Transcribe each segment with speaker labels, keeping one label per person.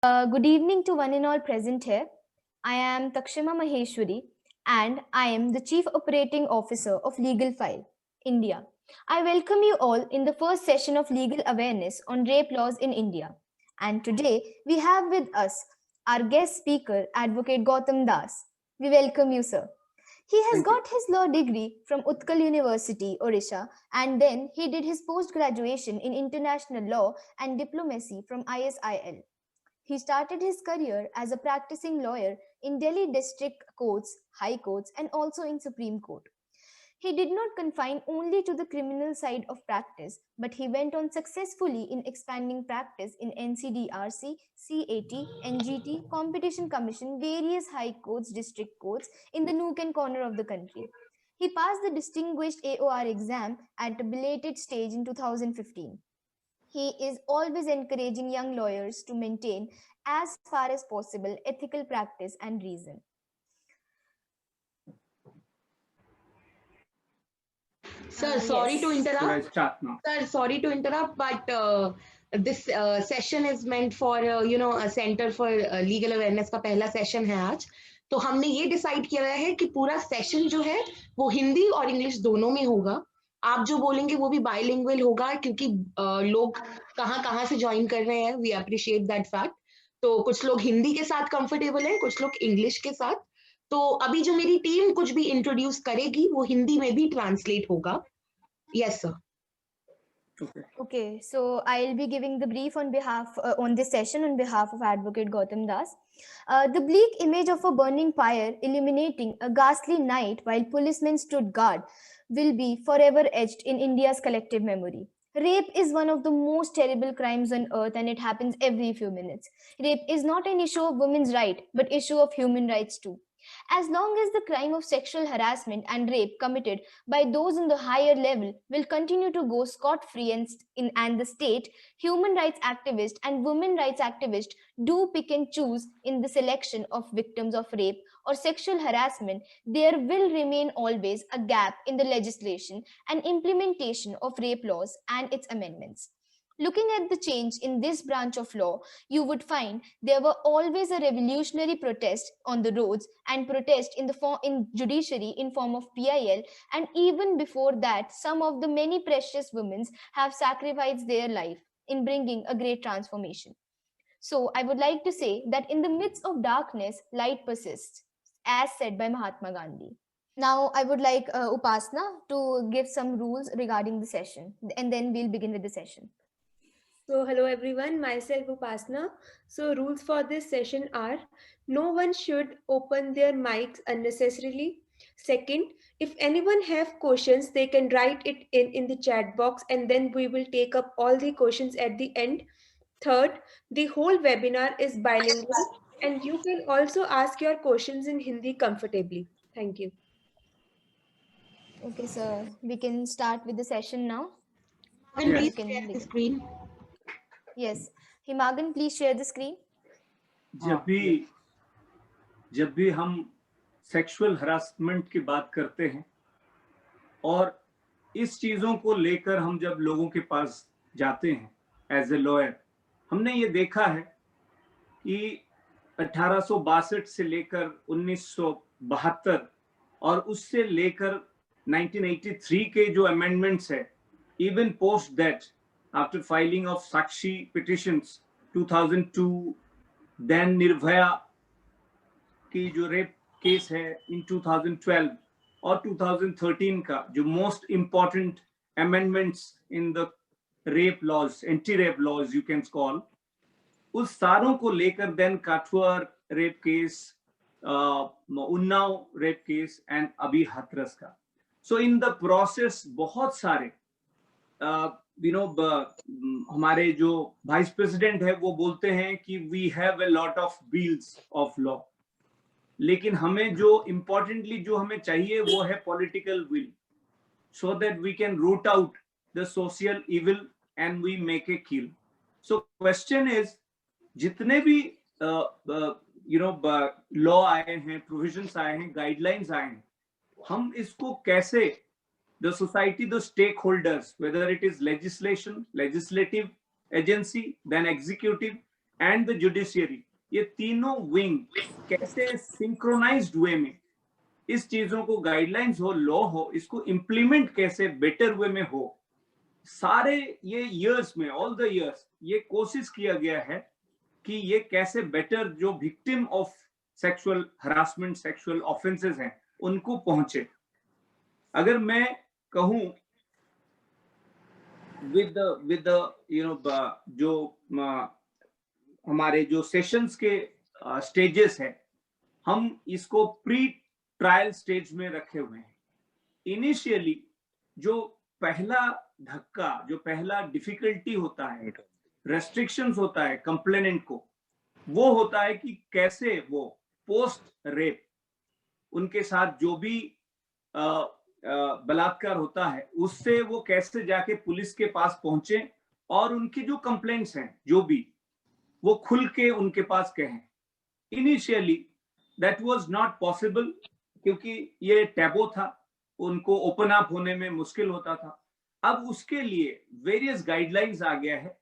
Speaker 1: Good evening to one and all present here. I am Takshima Maheshwari and I am the Chief Operating Officer of Legal File, India. I welcome you all in the first session of legal awareness on rape laws in India. And today we have with us our guest speaker, Advocate Gautam Das. We welcome you, sir. He has
Speaker 2: Thank you.
Speaker 1: got his law degree from Utkal University, Odisha, and then he did his post graduation in international law and diplomacy from ISIL. He started his career as a practicing lawyer in Delhi district courts, high courts, and also in Supreme Court. He did not confine only to the criminal side of practice, but he went on successfully in expanding practice in NCDRC, CAT, NGT, Competition Commission, various high courts, district courts in the nook and corner of the country. He passed the distinguished AOR exam at a belated stage in 2015. He is always encouraging young lawyers to maintain, as far as possible, ethical practice and reason.
Speaker 3: Sir, sorry to
Speaker 1: Yes.
Speaker 2: Should I
Speaker 3: interrupt.
Speaker 2: start now?
Speaker 3: Sir, sorry to interrupt, but this session is meant for a Center for Legal Awareness का पहला session है आज. तो हमने ये decide किया है कि पूरा सेशन जो है वो हिंदी और इंग्लिश दोनों में होगा. आप जो बोलेंगे वो भी बाइलिंगुअल होगा क्योंकि लोग कहाँ कहाँ से ज्वाइन कर रहे हैं. We appreciate that fact. तो कुछ लोग हिंदी के साथ कंफर्टेबल हैं, कुछ लोग इंग्लिश के साथ. तो अभी जो मेरी टीम कुछ भी इंट्रोड्यूस करेगी वो हिंदी में भी ट्रांसलेट होगा. Yes, sir.
Speaker 1: Okay, so I'll be giving the brief on behalf on this session on behalf of Advocate Gautam Das. The bleak image of a burning pyre illuminating a ghastly night while policemen stood guard will be forever etched in India's collective memory. Rape is one of the most terrible crimes on earth and it happens every few minutes. Rape is not an issue of women's right but issue of human rights too. As long as the crime of sexual harassment and rape committed by those in the higher level will continue to go scot-free and the state, human rights activists and women rights activists do pick and choose in the selection of victims of rape or sexual harassment, there will remain always a gap in the legislation and implementation of rape laws and its amendments. Looking at the change in this branch of law, you would find there were always a revolutionary protest on the roads and protest in judiciary in form of PIL, and even before that, some of the many precious women have sacrificed their life in bringing a great transformation. So I would like to say that in the midst of darkness, light persists, as said by Mahatma Gandhi. Now, I would like Upasna to give some rules regarding the session, and then we'll begin with the session.
Speaker 4: So, hello everyone, myself Upasna. So, rules for this session are no one should open their mics unnecessarily. Second, if anyone have questions, they can write it in the chat box and then we will take up all the questions at the end. Third, the whole webinar is bilingual and you can also ask your questions in Hindi comfortably. Thank you.
Speaker 1: Okay, so we can start with the session now.
Speaker 3: Can
Speaker 2: Yes.
Speaker 3: please share the screen?
Speaker 1: Yes. Himagan, please share the screen.
Speaker 2: जब भी हम sexual harassment की बात करते हैं और इस चीजों को लेकर हम जब लोगों के पास जाते हैं एज ए लॉयर, हमने ये देखा है कि 1862 से लेकर 1972 और उससे लेकर 1983 के जो अमेंडमेंट्स है, even post that after filing of Sakshi petitions 2002, then Nirbhaya की जो रेप केस है इन 2012 और 2013 का जो most important amendments in the rape laws, anti rape laws you can call, उस सारों को लेकर then Kathua rape case, Unnao rape case and अभी हाथरस का. सो इन द प्रोसेस बहुत सारे हमारे जो वाइस प्रेसिडेंट है वो बोलते हैं कि we have a lot of wheels of law, लेकिन हमें जो इम्पोर्टेंटली जो हमें चाहिए वो है political will, so that we can root out the social evil and we make a kill. So question is, जितने भी लॉ आए हैं, प्रोविजंस आए हैं, गाइडलाइंस आए हैं, हम इसको कैसे the society, the stakeholders, whether it is legislation, legislative agency, then executive, and the judiciary, ये तीनों विंग कैसे सिंक्रोनाइज्ड वे में इस चीजों को, गाइडलाइंस हो, लॉ हो, इसको इंप्लीमेंट कैसे बेटर वे में हो, सारे ये ईयर्स में, ऑल द ईयर्स ये कोशिश किया गया है कि ये कैसे बेटर जो victim of sexual harassment, sexual offences हैं, उनको पहुंचे। अगर मैं कहूं विद जो हमारे जो सेशंस के स्टेजेस हैं, हम इसको प्री ट्रायल स्टेज में रखे हुए हैं। इनिशियली जो पहला धक्का, जो पहला डिफिकल्टी होता है, रेस्ट्रिक्शंस होता है कंप्लेनेंट को, वो होता है कि कैसे वो पोस्ट रेप उनके साथ जो भी बलात्कार होता है उससे वो कैसे जाके पुलिस के पास पहुंचे और उनकी जो कंप्लेंट्स हैं जो भी, वो खुल के उनके पास कहें। Initially that was not possible, क्योंकि ये टैबू था, उनको ओपन अप होने में मुश्किल होता था। अब उसके लिए वेरियस गाइडलाइंस आ गया है,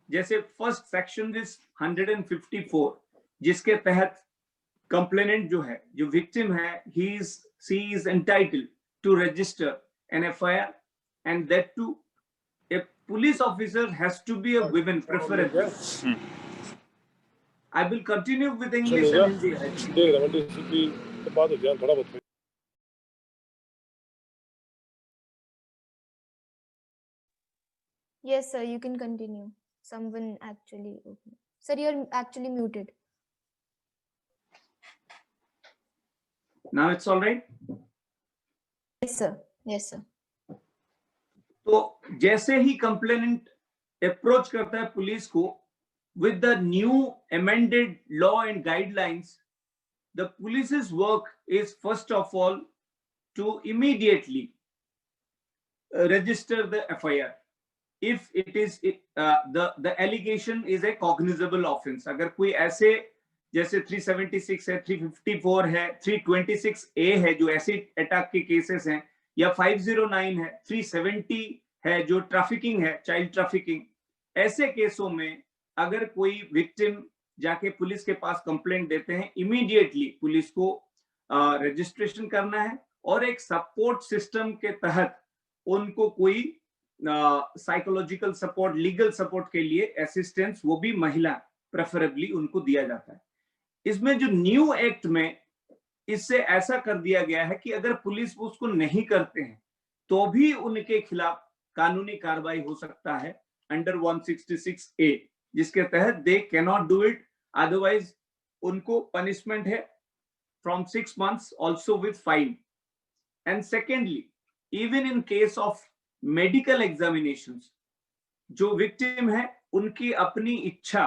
Speaker 2: जैसे फर्स्ट सेक्शन इज 154, जिसके तहत कंप्लेनेंट जो है, जो विक्टिम है, she is entitled to register an FIR, and that too a police officer has to be a woman preferably. I will continue with English and Hindi.
Speaker 1: Yes, sir, you can continue. Someone actually, sir, you're actually muted.
Speaker 2: Now it's all right?
Speaker 1: Yes, sir. Yes, sir.
Speaker 2: तो जैसे ही complainant approach करता है police को with the new amended law and guidelines, the police's work is first of all to immediately register the FIR if it is the allegation is a cognizable offense. अगर कोई ऐसे जैसे 376 है, 354 है, 326A है जो एसिड अटैक के cases हैं, या 509 है, 370 है जो ट्रैफिकिंग है, चाइल्ड ट्रैफिकिंग, ऐसे केसों में अगर कोई विक्टिम जाके पुलिस के पास कंप्लेंट देते हैं, इमीडिएटली पुलिस को रजिस्ट्रेशन करना है और एक सपोर्ट सिस्टम के तहत उनको कोई साइकोलॉजिकल सपोर्ट, लीगल सपोर्ट के लिए असिस्टेंस, वो भी महिला प्रेफरेबली, उनको दिया जाता है। इसमें जो न्यू एक्ट में इससे ऐसा कर दिया गया है कि अगर पुलिस उसको नहीं करते हैं तो भी उनके खिलाफ कानूनी कार्रवाई हो सकता है अंडर 166A, जिसके तहत they can not do it, otherwise उनको पनिशमेंट है from 6 months also with fine. And secondly, even in case of medical examinations, जो विक्टिम है उनकी अपनी इच्छा,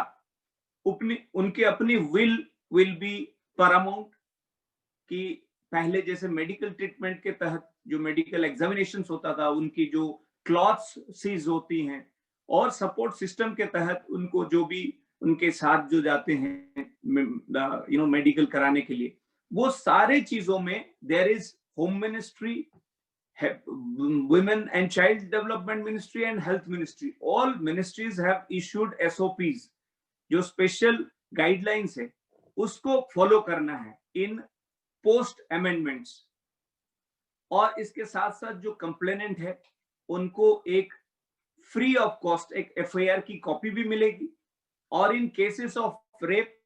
Speaker 2: उनकी अपनी विल बी पैरामाउंट, कि पहले जैसे मेडिकल ट्रीटमेंट के तहत जो मेडिकल एग्जामिनेशंस होता था, उनकी जो क्लॉथ्स सीज होती हैं, और सपोर्ट सिस्टम के तहत उनको जो भी उनके साथ जो जाते हैं मेडिकल कराने के लिए, वो सारे चीजों में there is home ministry, women and child development ministry and health ministry, all ministries have issued SOPs, जो स्पेशल गाइडलाइंस है उसको फॉलो करना है इन पोस्ट अमेंडमेंट्स। और इसके साथ साथ जो कंप्लेनेंट है उनको एक फ्री ऑफ कॉस्ट एक FIR की कॉपी भी मिलेगी, और इन केसेस ऑफ रेप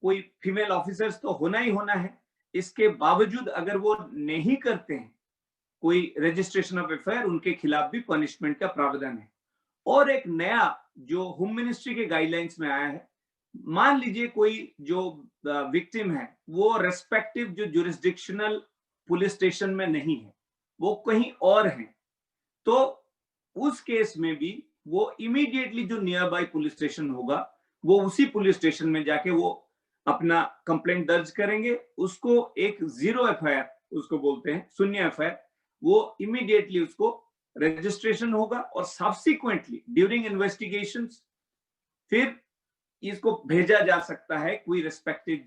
Speaker 2: कोई फीमेल ऑफिसर्स तो होना ही होना है, इसके बावजूद अगर वो नहीं करते हैं कोई रजिस्ट्रेशन ऑफ FIR, उनके खिलाफ भी पनिशमेंट का प्रावधान है। और एक नया जो होम मिनिस्ट्री के गाइडलाइंस में आया है, मान लीजिए कोई जो विक्टिम है वो रेस्पेक्टिव जो जुरिस्डिक्शनल पुलिस स्टेशन में नहीं है, वो कहीं और है, तो उस केस में भी वो इमीडिएटली जो नियर बाय पुलिस स्टेशन होगा, वो उसी पुलिस स्टेशन में जाके वो अपना कंप्लेंट दर्ज करेंगे। उसको एक 0 FIR उसको बोलते हैं, शून्य FIR, वो इमीडिएटली उसको रजिस्ट्रेशन होगा, और सब्सिक्वेंटली ड्यूरिंग इन्वेस्टिगेशंस फिर इसको भेजा जा सकता है कोई रेस्पेक्टिव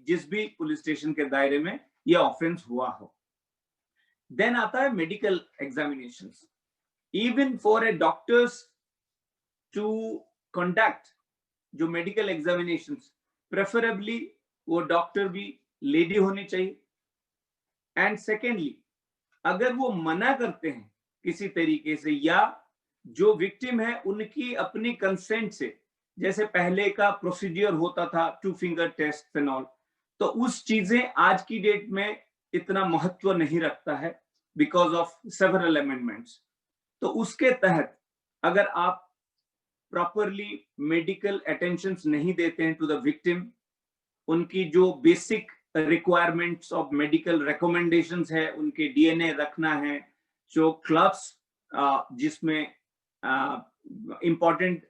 Speaker 2: जिस भी पुलिस स्टेशन के दायरे में यह ऑफेंस हुआ हो। देन आता है medical examinations. Even for a doctors to conduct जो मेडिकल एग्जामिनेशंस, प्रेफरेबली वो डॉक्टर भी लेडी होनी चाहिए। एंड सेकेंडली, अगर वो मना करते हैं किसी तरीके से या जो विक्टिम है उनकी अपनी कंसेंट से, जैसे पहले का प्रोसीजर होता था 2 फिंगर टेस्ट एंड ऑल, तो उस चीजें आज की डेट में इतना महत्व नहीं रखता है बिकॉज ऑफ सेवरल अमेंडमेंट्स। तो उसके तहत अगर आप प्रॉपरली मेडिकल अटेंशन नहीं देते हैं टू द विक्टिम, उनकी जो basic requirements of medical recommendations है, उनके डीएनए रखना है, जो क्लब्स जिसमें इंपॉर्टेंट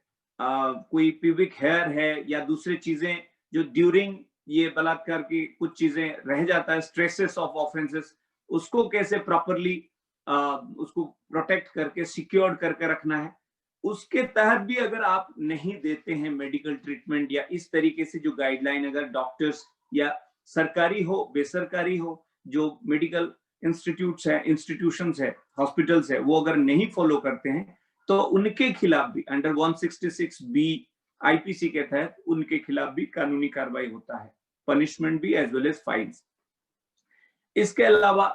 Speaker 2: कोई प्यूबिक हेयर है या दूसरी चीजें जो ड्यूरिंग ये बलात्कार की कुछ चीजें रह जाता है, स्ट्रेसेस ऑफ ऑफेंसेस, उसको कैसे प्रॉपरली उसको प्रोटेक्ट करके सिक्योर्ड करके रखना है। उसके तहत भी अगर आप नहीं देते हैं मेडिकल ट्रीटमेंट या इस तरीके से जो गाइडलाइन अगर डॉक्टर्स या सरकारी हो बेसरकारी हो जो मेडिकल इंस्टीट्यूट्स है, इंस्टीट्यूशंस है, हॉस्पिटल्स है, वो अगर नहीं फॉलो करते हैं तो उनके खिलाफ भी अंडर 166B आईपीसी के तहत उनके खिलाफ भी कानूनी कार्रवाई होता है, पनिशमेंट भी एज वेल एज फाइन्स। इसके अलावा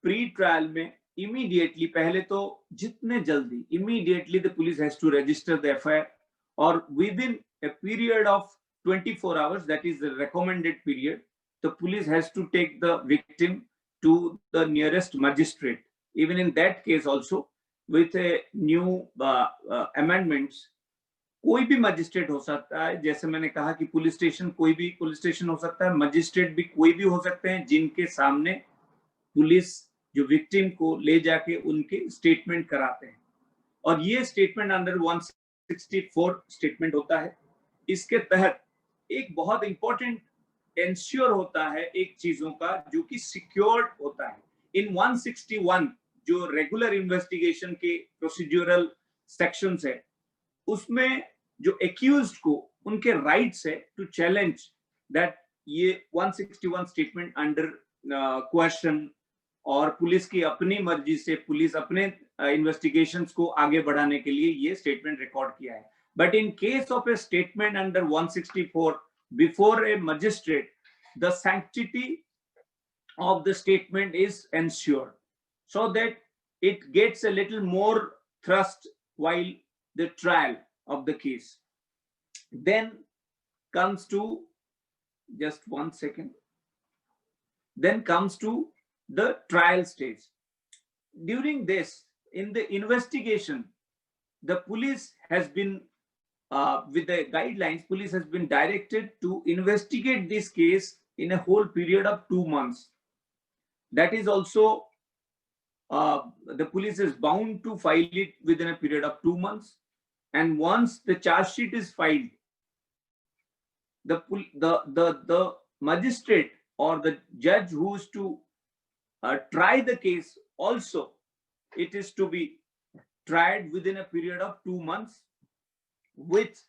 Speaker 2: प्री ट्रायल में इमीडिएटली, पहले तो जितने जल्दी immediately the police has to register the FIR और within a period of 24 hours, that is the recommended period, the police has to take the victim to the nearest magistrate. Even in that case also, with a new amendments, कोई भी magistrate हो सकता है। जैसे मैंने कहा कि police station कोई भी पुलिस स्टेशन हो सकता है, मजिस्ट्रेट भी कोई भी हो सकते हैं जिनके सामने पुलिस जो विक्टिम को ले जाके उनके स्टेटमेंट कराते हैं। और ये स्टेटमेंट अंडर 164 स्टेटमेंट होता है। इसके तहत एक बहुत इंपॉर्टेंट एंश्योर होता है एक चीजों का जो कि सिक्योर्ड होता है। इन 161 जो रेगुलर इन्वेस्टिगेशन के प्रोसीड्यूरल सेक्शंस है, उसमें जो एक्यूज्ड को उनके राइट्स है टू चैलेंज दैट ये 161 स्टेटमेंट अंडर क्वेश्चन, और पुलिस की अपनी मर्जी से पुलिस अपने इन्वेस्टिगेशंस को आगे बढ़ाने के लिए ये स्टेटमेंट रिकॉर्ड किया है। But in case of a statement under 164 before a magistrate, the sanctity of the statement is ensured so that it gets a little more thrust while the trial of the case. Then comes to, just 1 second, then comes to the trial stage. During this, in the investigation, the police has been with the guidelines, police has been directed to investigate this case in a whole period of 2 months. That is also, the police is bound to file it within a period of 2 months. And once the charge sheet is filed, the magistrate or the judge who is to try the case also, it is to be tried within a period of 2 months. With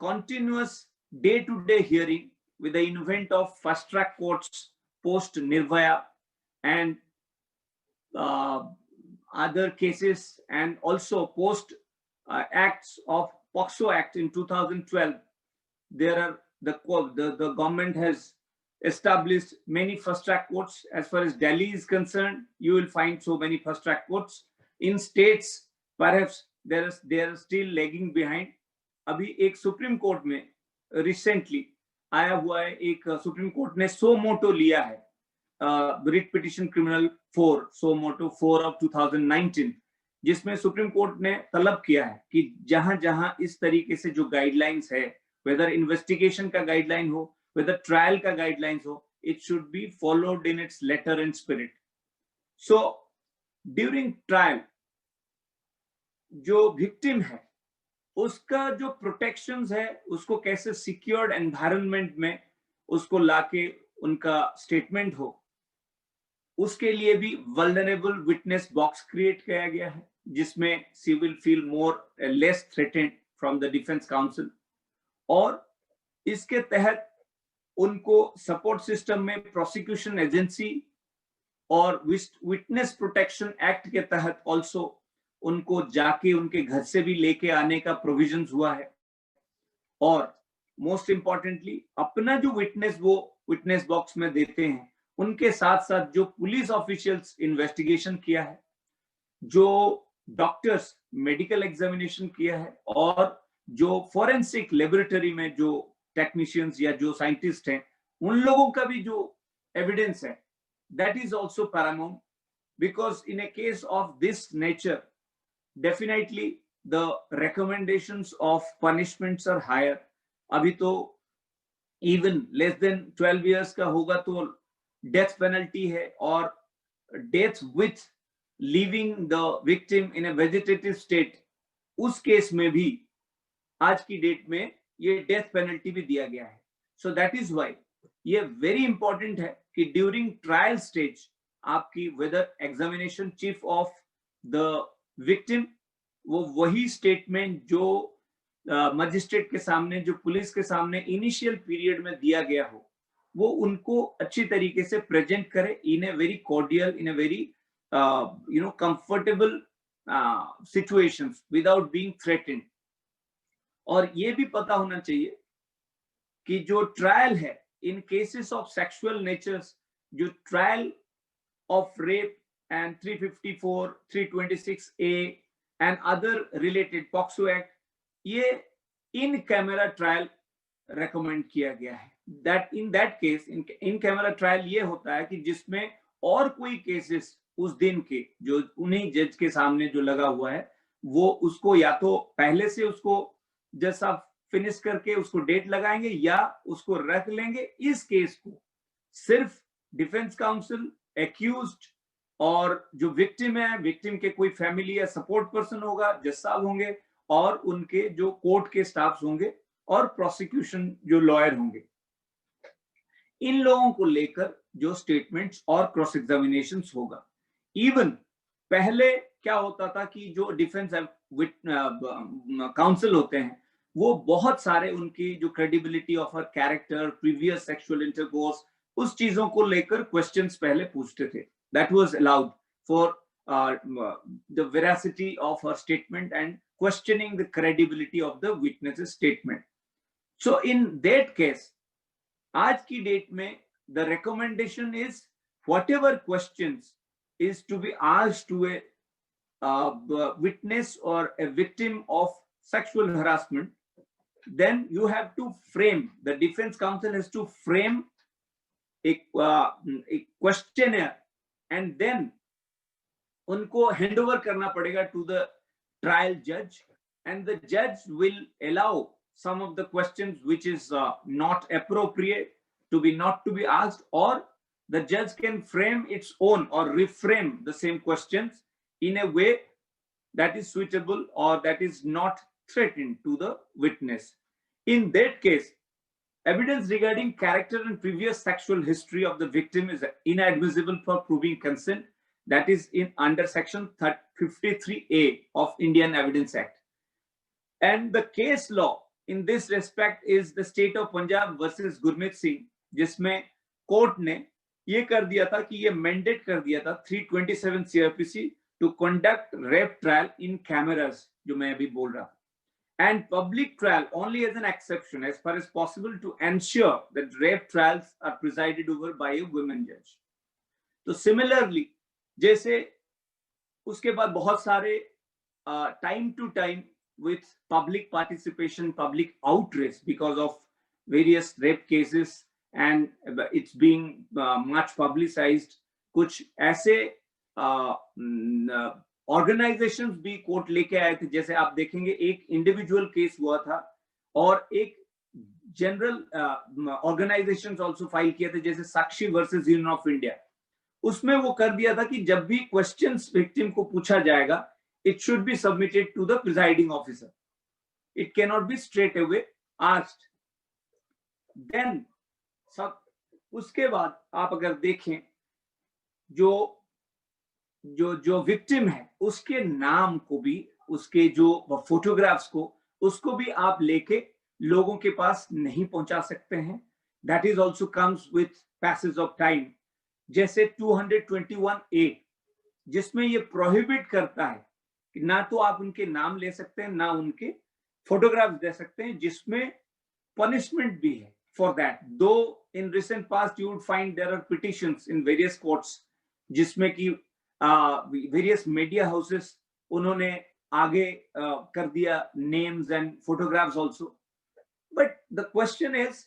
Speaker 2: continuous day-to-day hearing with the invent of fast-track courts post Nirvaya and other cases, and also post acts of POCSO Act in 2012, there are the government has established many fast-track courts. As far as Delhi is concerned, you will find so many fast-track courts. In states, perhaps they are still lagging behind. अभी एक supreme court में recently आया हुआ है, एक supreme court ने सो motu लिया है, writ petition criminal 4 suo motu 4 of 2019, जिसमें सुप्रीम कोर्ट ने तलब किया है कि जहां जहां इस तरीके से जो गाइडलाइंस है, वेदर इन्वेस्टिगेशन का गाइडलाइन हो, वेदर ट्रायल का गाइडलाइंस हो, it should be followed in its letter and spirit. So during trial जो विक्टिम है उसका जो प्रोटेक्शंस है, उसको कैसे सिक्योर्ड एनवायरनमेंट में उसको लाके उनका स्टेटमेंट हो, उसके लिए भी वल्नरेबल विटनेस बॉक्स क्रिएट किया गया है, जिसमें she will feel more less threatened from the defence council. और इसके तहत उनको सपोर्ट सिस्टम में प्रोसिक्यूशन एजेंसी और विटनेस प्रोटेक्शन एक्ट के तहत ऑल्सो उनको जाके उनके घर से भी लेके आने का प्रोविजन हुआ है। और मोस्ट इंपॉर्टेंटली अपना जो विटनेस वो विटनेस बॉक्स में देते हैं, उनके साथ साथ जो पुलिस ऑफिशियल्स इन्वेस्टिगेशन किया है, जो डॉक्टर्स मेडिकल एग्जामिनेशन किया है, और जो फॉरेंसिक लेबोरेटरी में जो टेक्नीशियंस या जो साइंटिस्ट हैं, उन लोगों का भी जो एविडेंस है, that is also Paramount, because in A case of this nature definitely the recommendations of punishments are higher. अभी तो इवन लेस देन 12 years का होगा तो डेथ पेनल्टी है, और death with leaving the victim in A vegetative state, उस case में भी आज की डेट में ये डेथ पेनल्टी भी दिया गया है. सो दैट इज वाई ये वेरी इंपॉर्टेंट है कि ड्यूरिंग ट्रायल स्टेज आपकी whether examination chief of the victim वो वही स्टेटमेंट जो मजिस्ट्रेट के सामने, जो पुलिस के सामने इनिशियल पीरियड में दिया गया हो, वो उनको अच्छी तरीके से प्रेजेंट करे in a very cordial, in a very comfortable situations without being threatened. और ये भी पता होना चाहिए कि जो ट्रायल है इन केसेस ऑफ सेक्सुअल नेचर्स, जो trial of rape and 354, 326A and other related POCSO Act, ये इन कैमरा ट्रायल रेकमेंड किया गया है. That in that case in camera trial ये होता है कि जिसमें और कोई केसेस उस दिन के जो उन्हीं जज के सामने जो लगा हुआ है, वो उसको या तो पहले से उसको जज साहब फिनिश करके उसको डेट लगाएंगे या उसको रख लेंगे. इस केस को सिर्फ डिफेंस काउंसिल, एक्यूज्ड और जो विक्टिम है, विक्टिम के कोई फैमिली या सपोर्ट पर्सन होगा, जज साहब होंगे, और उनके जो कोर्ट के स्टाफ होंगे, और प्रोसिक्यूशन जो लॉयर होंगे, इन लोगों को लेकर जो स्टेटमेंट्स और क्रॉस एग्जामिनेशन होगा. इवन पहले क्या होता था कि जो डिफेंस काउंसिल होते हैं, वो बहुत सारे उनकी जो credibility of her character, previous sexual intercourse, उस चीजों को लेकर क्वेश्चंस पहले पूछते थे. That was allowed for the veracity of her statement and questioning the credibility of the witness's statement. So in that case, आज की डेट में the recommendation is whatever questions is to be asked to a witness or a victim of sexual harassment, then you have to frame, the defense counsel has to frame a questionnaire and then उनको hand over करना पड़ेगा to the trial judge, and the judge will allow some of the questions which is not appropriate to be asked, or the judge can frame its own or reframe the same questions in a way that is suitable or that is not threatening to the witness. In that case, evidence regarding character and previous sexual history of the victim is inadmissible for proving consent. That is in under section 53A of Indian Evidence Act. And the case law in this respect is the state of Punjab versus Gurmeet Singh, जिसमें court ने ये कर दिया था कि ये mandate कर दिया था 327 CRPC to conduct rape trial in cameras, जो मैं अभी बोल रहा हूँ. And public trial only as an exception as far as possible to ensure that rape trials are presided over by a women judge. तो similarly, जैसे उसके बाद बहुत सारे time to time with public participation, public outrage because of various rape cases and it's being much publicized. कुछ ऐसे organisations भी court लेके आए थे, जैसे आप देखेंगे एक इंडिविजुअल केस हुआ था और एक जनरल ऑर्गेनाइजेशंस आल्सो फाइल किए थे, जैसे साक्षी वर्सेस यूनियन ऑफ इंडिया. उसमें वो कर दिया था कि जब भी क्वेश्चंस विक्टिम को पूछा जाएगा, it should be submitted to the presiding officer. It can not be straight away asked. Then सब उसके बाद आप अगर देखें जो जो जो विक्टिम है उसके नाम को भी, उसके जो फोटोग्राफ्स को, उसको भी आप लेके लोगों के पास नहीं पहुंचा सकते हैं. That is also comes with passage of time. जैसे 221A जिसमें ये प्रोहिबिट करता है कि ना तो आप उनके नाम ले सकते हैं, ना उनके फोटोग्राफ्स दे सकते हैं, जिसमें punishment bhi hai for that. Though in recent past you would find there are petitions in various courts जिसमें कि various media houses उन्होंने आगे कर दिया names and photographs also. But the question is,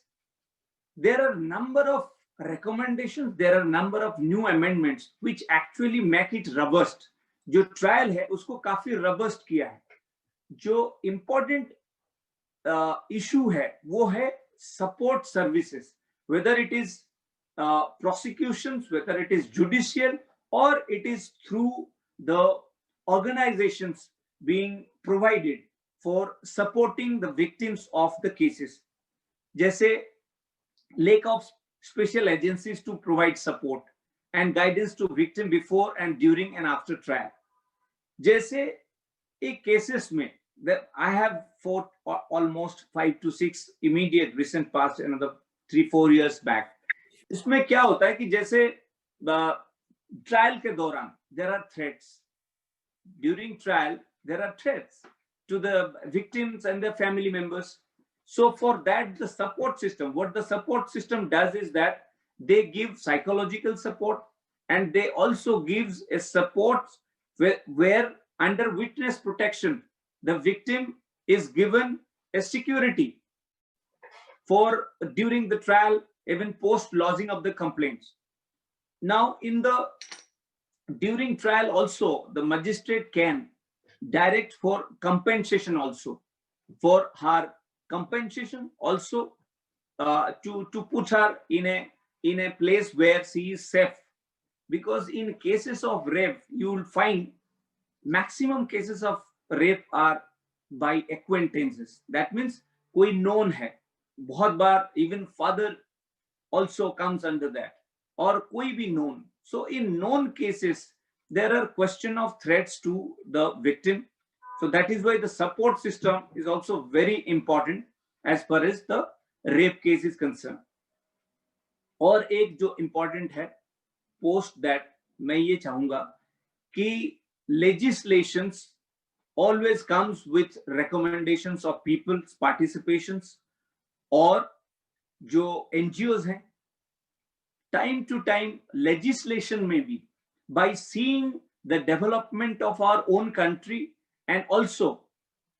Speaker 2: there are number of recommendations, there are number of new amendments which actually make it robust. जो trial है उसको काफी robust किया है. जो important issue है वो है support services, whether it is prosecutions, whether it is judicial, or it is through the organizations being provided for supporting the victims of the cases. जैसे lack of special agencies to provide support and guidance to victim before and during and after trial. जैसे एक cases में that I have fought almost 5 to 6 immediate recent past, another 3-4 years back. इसमें क्या होता है कि जैसे trial के दौरान there are threats. During trial there are threats to the victims and their family members. So for that, the support system, what the support system does is that they give psychological support, and they also gives a support where under witness protection, the victim is given a security for during the trial, even post lodging of the complaints. Now during trial also, the magistrate can direct for compensation also, for her compensation also, to put her in a place where she is safe. Because in cases of rape, you will find maximum cases of rape are by acquaintances. That means कोई known है. बहुत बार even father also comes under that, or कोई भी known. So in known cases, there are question of threats to the victim. So that is why the support system is also very important as far as the rape case is concerned. और एक जो important है, post that मैं ये चाहूंगा कि legislations always comes with recommendations of people's participations, और जो NGOs हैं, time to time legislation may be by seeing the development of our own country and also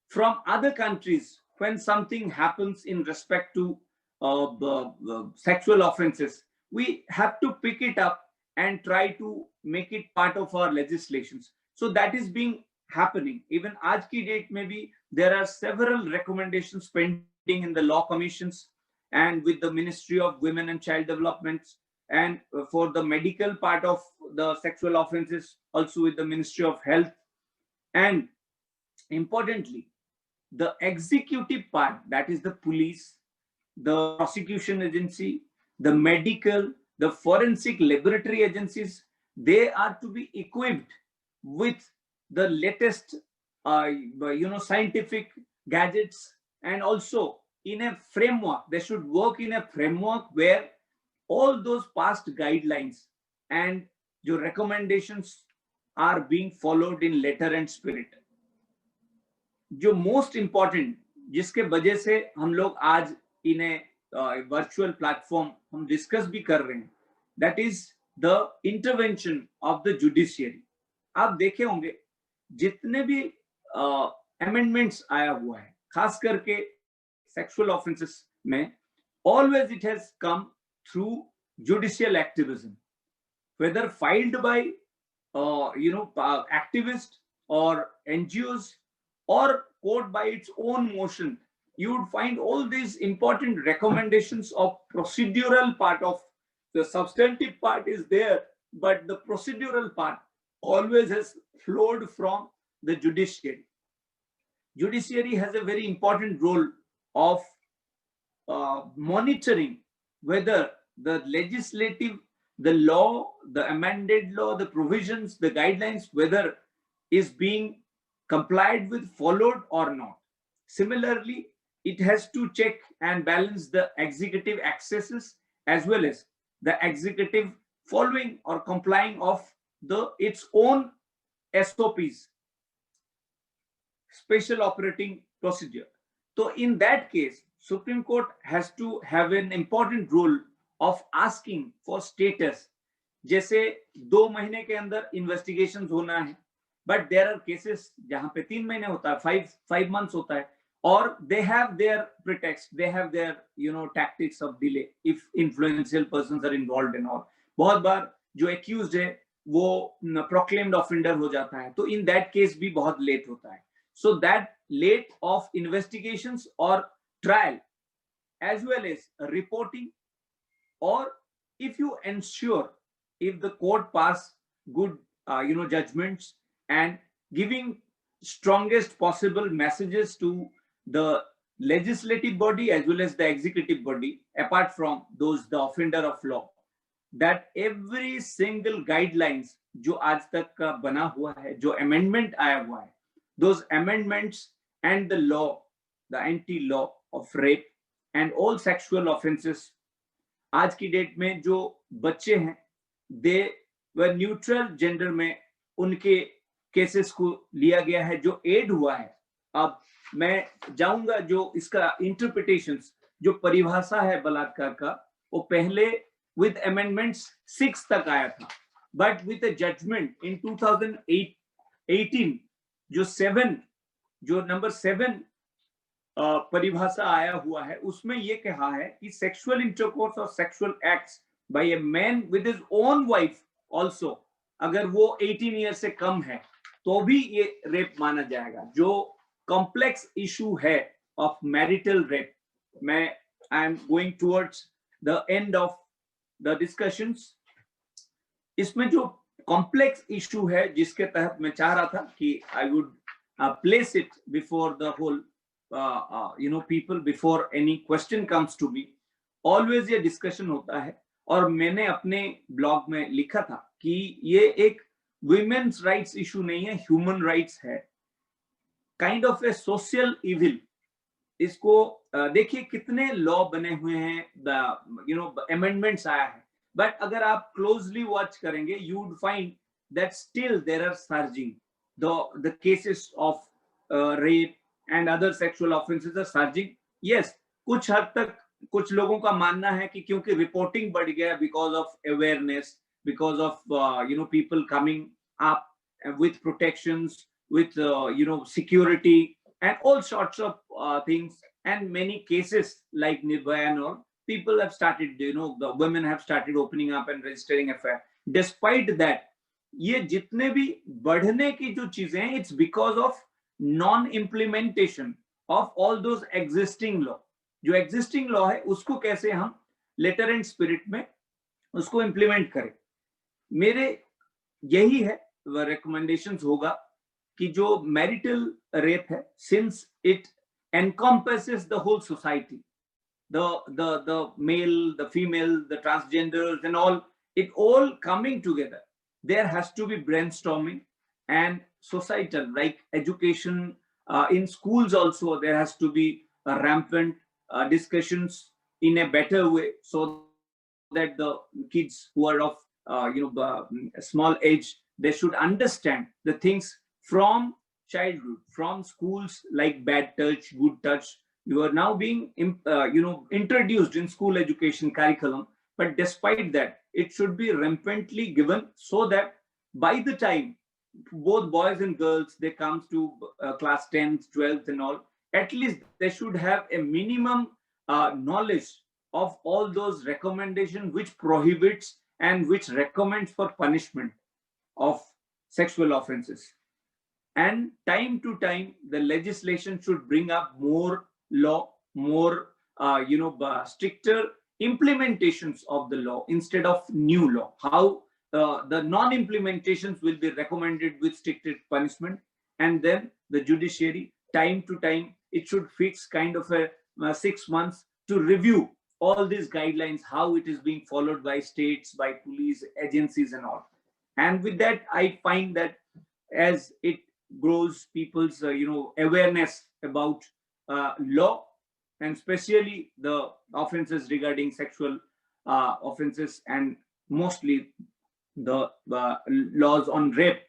Speaker 2: from other countries, when something happens in respect to sexual offenses, we have to pick it up and try to make it part of our legislations. So that is being happening. Even आज की date में भी there are several recommendations pending in the law commissions and with the Ministry of Women and Child Development, and for the medical part of the sexual offenses also with the Ministry of Health. And importantly, the executive part, that is the police, the prosecution agency, the medical, the forensic laboratory agencies, they are to be equipped with the latest scientific gadgets, and also in a framework. They should work in a framework where all those past guidelines and your recommendations are being followed in letter and spirit. जो most important जिसके वजह से हम लोग आज इन virtual platform हम discuss भी कर रहे हैं, that is the intervention of the judiciary. आप देखे होंगे जितने भी अमेंडमेंट्स आया हुआ है खास करके सेक्सुअल ऑफेंसेस में, always it has come through judicial activism, whether filed by activists or NGOs or court by its own motion. You would find all these important recommendations of procedural part of the substantive part is there, but the procedural part always has flowed from the judiciary. Judiciary has a very important role of monitoring whether the legislative, the law, the amended law, the provisions, the guidelines, whether is being complied with, followed or not. Similarly, it has to check and balance the executive accesses as well as the executive following or complying of its own SOPs, special operating procedure. So in that case, Supreme Court has to have an important role of asking for status. जैसे 2 महीने के अंदर investigation होना है, but there are cases जहां पे 3 महीने होता है, 5 months होता है, और they have their pretext, they have their tactics of delay if influential persons are involved and all. बहुत बार जो accused है वो proclaimed offender हो जाता है, तो in that case भी बहुत लेट होता है. So that late of investigations or trial as well as reporting, or if you ensure, if the court pass good judgments and giving strongest possible messages to the legislative body as well as the executive body, apart from those the offender of law, that every single guidelines जो आज तक का बना हुआ है, जो amendment आया हुआ है, those amendments and the law, the anti-law of rape and all sexual offenses, आज की डेट में जो बच्चे हैं, दे वर न्यूट्रल जेंडर में उनके केसेस को लिया गया है, जो एड हुआ है. अब मैं जाऊंगा जो इसका इंटरप्रिटेशंस, जो परिभाषा है बलात्कार का, वो पहले विद अमेंडमेंट्स 6 तक आया था, बट विद अ जजमेंट इन 2018 जो नंबर 7 परिभाषा आया हुआ है, उसमें ये कहा है कि सेक्सुअल इंटरकोर्स और sexual acts by a man with his own wife also, अगर वो 18 ईयर से कम है तो भी ये रेप माना जाएगा. जो कॉम्प्लेक्स इशू है ऑफ मैरिटल रेप, मैं I am going towards the end of the discussions. इसमें जो कॉम्प्लेक्स इशू है जिसके तहत मैं चाह रहा था कि I would place it before the whole people, before any question comes to me, always ये discussion होता है. और मैंने अपने ब्लॉग में लिखा था कि ये एक women's rights issue नहीं है, human rights है, kind of a social evil. इसको देखिए कितने लॉ बने हुए हैं, amendments आया है, but अगर आप closely watch करेंगे, you would find that still there are surging. The cases of rape and other sexual offenses are surging. Yes, कुछ हद तक कुछ लोगों का मानना है कि क्योंकि रिपोर्टिंग बढ़ गया because of awareness, because of people coming up with protections, with security and all sorts of things, and many cases like Nirbhaya and all, people have started, the women have started opening up and registering FIR. Despite that, ये जितने भी बढ़ने की जो चीजें हैं, it's because of non implementation of all those existing law. जो existing law है उसको कैसे हम लेटर एंड स्पिरिट में उसको इम्प्लीमेंट करें. मेरे यही है रिकमेंडेशंस होगा कि जो मैरिटल रेप है, since it encompasses the whole society, the male, the female, the transgenders and all, it all coming together, there has to be brainstorming and societal, like education, in schools also there has to be rampant discussions in a better way, so that the kids who are of small age, they should understand the things from childhood, from schools, like bad touch, good touch. You are now being introduced in school education curriculum, but despite that, it should be rampantly given, so that by the time both boys and girls, they come to class 10th, 12th and all, at least they should have a minimum knowledge of all those recommendations which prohibits and which recommends for punishment of sexual offenses. And time to time, the legislation should bring up more law, more stricter implementations of the law instead of new law. How the non-implementations will be recommended with stricter punishment, and then the judiciary, time to time, it should fix kind of a 6 months to review all these guidelines, how it is being followed by states, by police agencies and all. And with that, I find that as it grows, people's awareness about law, and especially the offenses regarding sexual offenses, and mostly the laws on rape,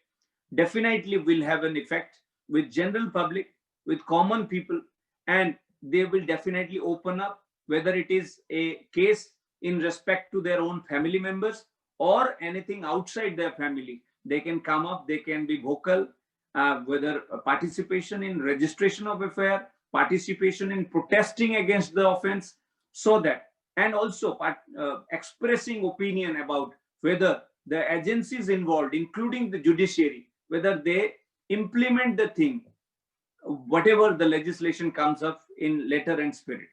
Speaker 2: definitely will have an effect with general public, with common people, and they will definitely open up, whether it is a case in respect to their own family members or anything outside their family. They can come up, they can be vocal, whether participation in registration of affair, participation in protesting against the offense, so that, and also expressing opinion about whether the agencies involved, including the judiciary, whether they implement the thing, whatever the legislation comes up in letter and spirit.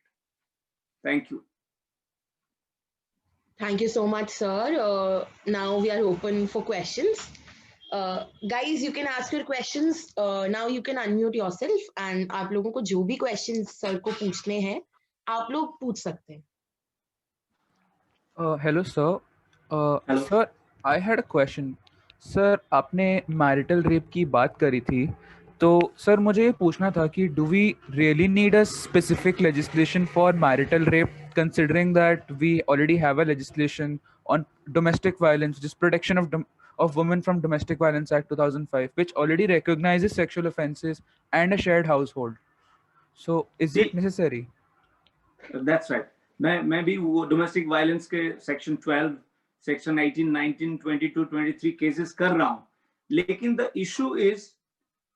Speaker 2: Thank you.
Speaker 3: Thank you so much, sir. Now we are open for questions. Guys, you can ask your questions. Now you can unmute yourself and आप लोगों को जो भी questions sir को पूछने हैं, आप लोग पूछ सकते हैं.
Speaker 5: Hello, sir.
Speaker 2: Hello.
Speaker 5: Sir, I had a question. Sir, आपने marital rape की बात करी थी, तो सर मुझे ये पूछना था कि do we really need a specific legislation for marital rape, considering that we already have a legislation on domestic violence, just protection of women from domestic violence act 2005, which already recognizes sexual offenses and a shared household. So is it necessary?
Speaker 2: That's right. मैं भी वो domestic violence के section 12, section 18, 19, 22, 23 cases कर रहा हूँ, लेकिन the issue is,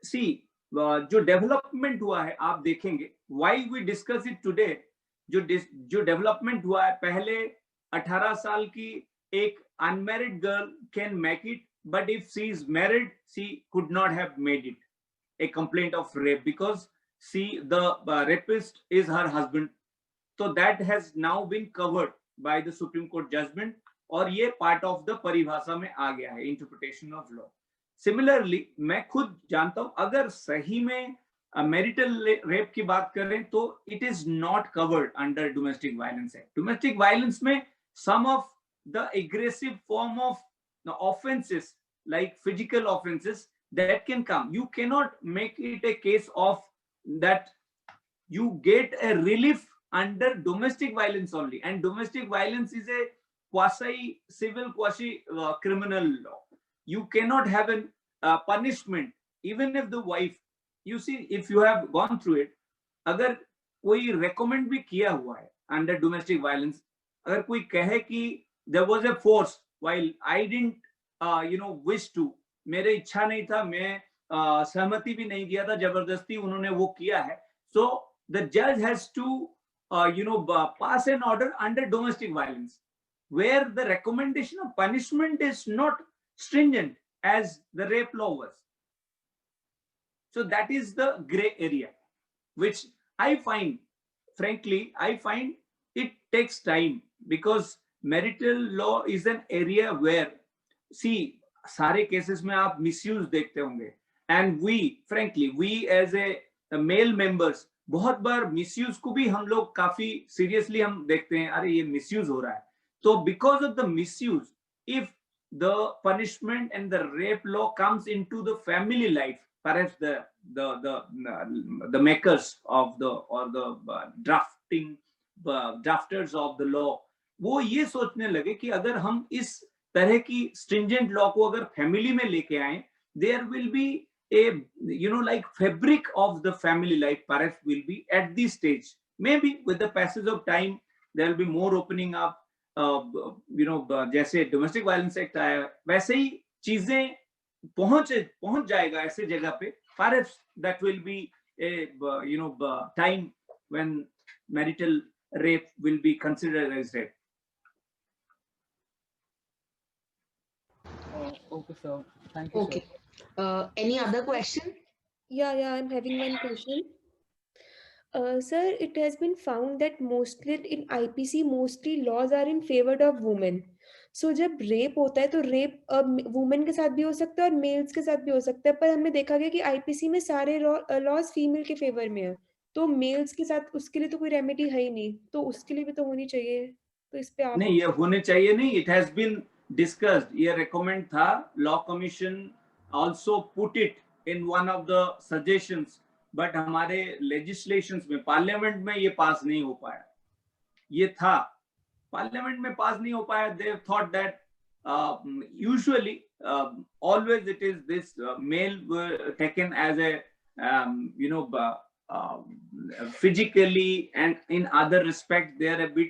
Speaker 2: सी जो development हुआ है, आप देखेंगे, why we discuss it today, जो डेवलपमेंट हुआ है, पहले 18 साल की एक unmarried girl can make it, but if she is married she could not have made it a complaint of rape because the rapist is her husband. So that has now been covered by the Supreme Court judgment, और ये part of the परिभाषा में आ गया है, interpretation of law. Similarly, मैं खुद जानता हूँ, अगर सही में marital rape की बात करें तो it is not covered under Domestic Violence Act. Domestic violence में some of the aggressive form of offenses like physical offenses that can come. You cannot make it a case of that you get a relief under domestic violence only, and domestic violence is a quasi civil, quasi criminal law. You cannot have a punishment even if the wife, you see, if you have gone through it, अगर कोई recommend भी किया हुआ है under domestic violence, अगर कोई कहे कि there was a force while I didn't wish to, मेरे इच्छा नहीं था, मैं सहमति भी नहीं किया था, जबरदस्ती उन्होंने वो किया है, so the judge has to pass an order under domestic violence where the recommendation of punishment is not stringent as the rape law was. So that is the gray area, which I find, frankly, it takes time, because marital law is an area where, see, सारे cases में आप misuse देखते होंगे, and we as a male members बहुत बार misuse को भी हम लोग काफी सीरियसली हम देखते हैं, अरे ये मिसयूज हो रहा है, तो because of the misuse, if the punishment and the rape law comes into the family life, perhaps the makers of the drafters of the law, वो ये सोचने लगे कि अगर हम इस तरह की stringent law को अगर फैमिली में लेके आए, there will be a like fabric of the family life perhaps will be at this stage. Maybe with the passage of time there will be more opening up. जैसे domestic violence act आया, वैसे ही चीजें पहुंच जाएगा ऐसे जगह पे, perhaps that will be a time when marital rape will be considered as rape.
Speaker 5: Okay, sir. Thank you.
Speaker 3: Okay. Any other question?
Speaker 4: Yeah, I'm having one question. Sir, it has been found that mostly in IPC, mostly laws are in favor of women. So जब rape होता है तो rape women के साथ भी हो सकता है और मेल्स के साथ भी हो सकता है, पर हमने देखा गया कि आईपीसी में सारे लॉज फीमेल के फेवर में है, तो मेल्स के साथ उसके लिए तो कोई रेमेडी है ही नहीं, तो उसके लिए भी तो होनी चाहिए, तो इस पे आप
Speaker 2: नहीं, ये होने चाहिए नहीं, इट हैज बीन डिस्कस्ड, ये रेकमेंड था, law commission also put it in one of the suggestions, but हमारे लेजिस्लेशंस में, पार्लियामेंट में ये पास नहीं हो पाया, ये था पार्लियामेंट में पास नहीं हो पाया. They thought that usually always it is this male were taken as a physically and in other respect they are a bit,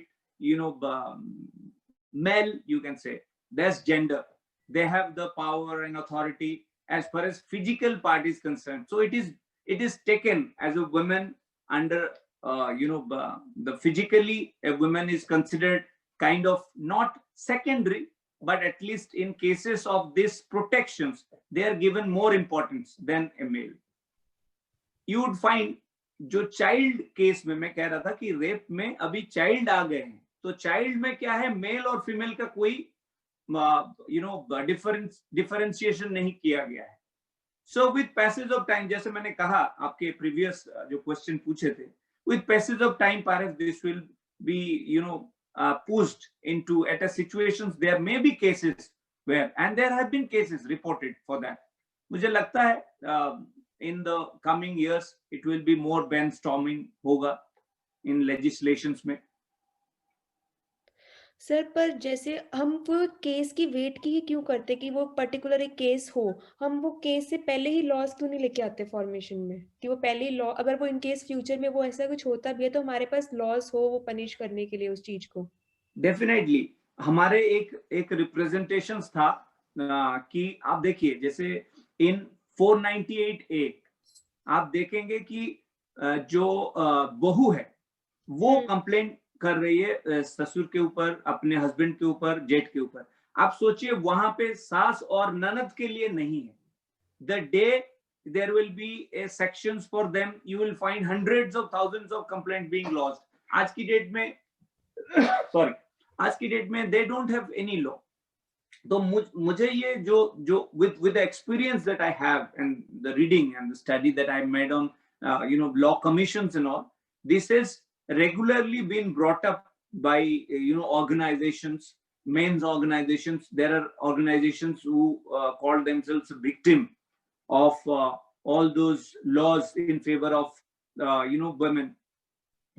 Speaker 2: male, you can say. That's gender. They have the power and authority as far as physical part is concerned. So it is taken as a woman under, the physically a woman is considered kind of not secondary, but at least in cases of these protections, they are given more importance than a male. You would find जो child case में मैं कह रहा था कि rape में अभी child आ गए हैं, तो चाइल्ड में क्या है, मेल और फीमेल का कोई डिफरेंशिएशन नहीं किया गया है. So with passage of time, जैसे मैंने कहा आपके प्रीवियस जो क्वेश्चन पूछे थे, with passage of time perhaps this will be pushed into at a situations. There may be cases where, and there have been cases reported for that. मुझे लगता है in the coming years it will be more brainstorming होगा in legislations में.
Speaker 4: Sir पर जैसे हम वो case की वेट की क्यों करते कि वो पर्टिकुलर एक केस हो, हम वो केस से पहले ही लॉज क्यों नहीं लेके आते फॉर्मेशन में कि वो पहले ही लॉ, अगर वो इन केस फ्यूचर में वो ऐसा कुछ होता भी है तो हमारे पास लॉज हो वो पनिश करने के लिए उस चीज को.
Speaker 2: डेफिनेटली हमारे एक रिप्रेजेंटेशंस था कि आप देखिए जैसे इन 498A आप देखेंगे कि जो बहू है वो कंप्लेंट कर रही है ससुर के ऊपर, अपने हस्बैंड के ऊपर, जेठ के ऊपर. आप सोचिए वहां पे सास और ननद के लिए नहीं है. The day there will be a sections for them, you will find hundreds of thousands of complaints being lodged. आज की डेट में सॉरी आज की डेट में they don't have any law. तो मुझे ये जो with the experience that I have and the reading and the study that I made on law commissions and all, this has regularly been brought up by organizations, men's organizations. There are organizations who call themselves a victim of all those laws in favor of women.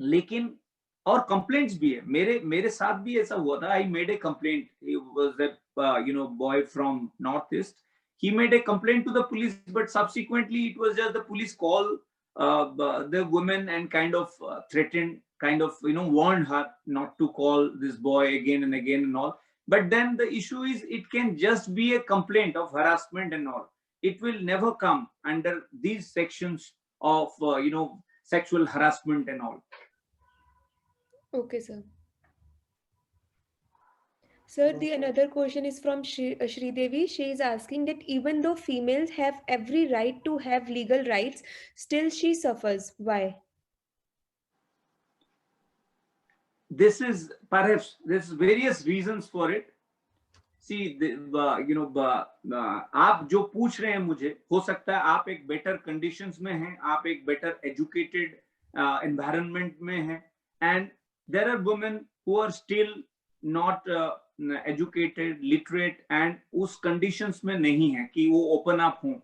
Speaker 2: लेकिन और complaints भी है, मेरे साथ भी ऐसा हुआ था. I made a complaint. He was a boy from north east. he made a complaint to the police, but subsequently it was just the police call the woman and kind of threatened, kind of warned her not to call this boy again and again and all. But then the issue is it can just be a complaint of harassment and all. It will never come under these sections of sexual harassment and all.
Speaker 4: Okay, sir. Sir, the another question is from Shri Devi. She is asking that even though females have every right to have legal rights, still she suffers. Why?
Speaker 2: This is perhaps there's various reasons for it. See, आप जो पूछ रहे हैं मुझे, हो सकता है आप एक बेटर कंडीशंस में हैं, आप एक बेटर एजुकेटेड एनवायरनमेंट में हैं, and there are women who are still not educated, literate, and उस कंडीशंस में नहीं है कि वो ओपन अप हों.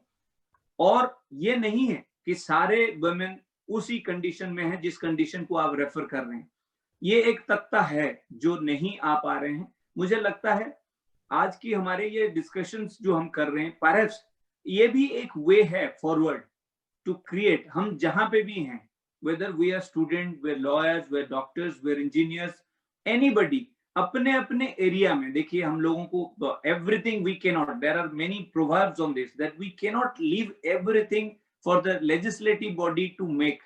Speaker 2: और ये नहीं है कि सारे women उसी कंडीशन में हैं जिस कंडीशन को आप रेफर कर रहे हैं. ये एक तख्ता है जो नहीं आ पा रहे हैं. मुझे लगता है आज की हमारे ये डिस्कशंस जो हम कर रहे हैं, परहैप्स ये भी एक वे है फॉरवर्ड टू क्रिएट. हम जहां पे भी हैं, whether we are student, we're lawyers, we're doctors, we're engineers, anybody, अपने अपने एरिया में देखिए हम लोगों को everything we cannot, there are many proverbs on this, that we cannot leave everything for the legislative body to make.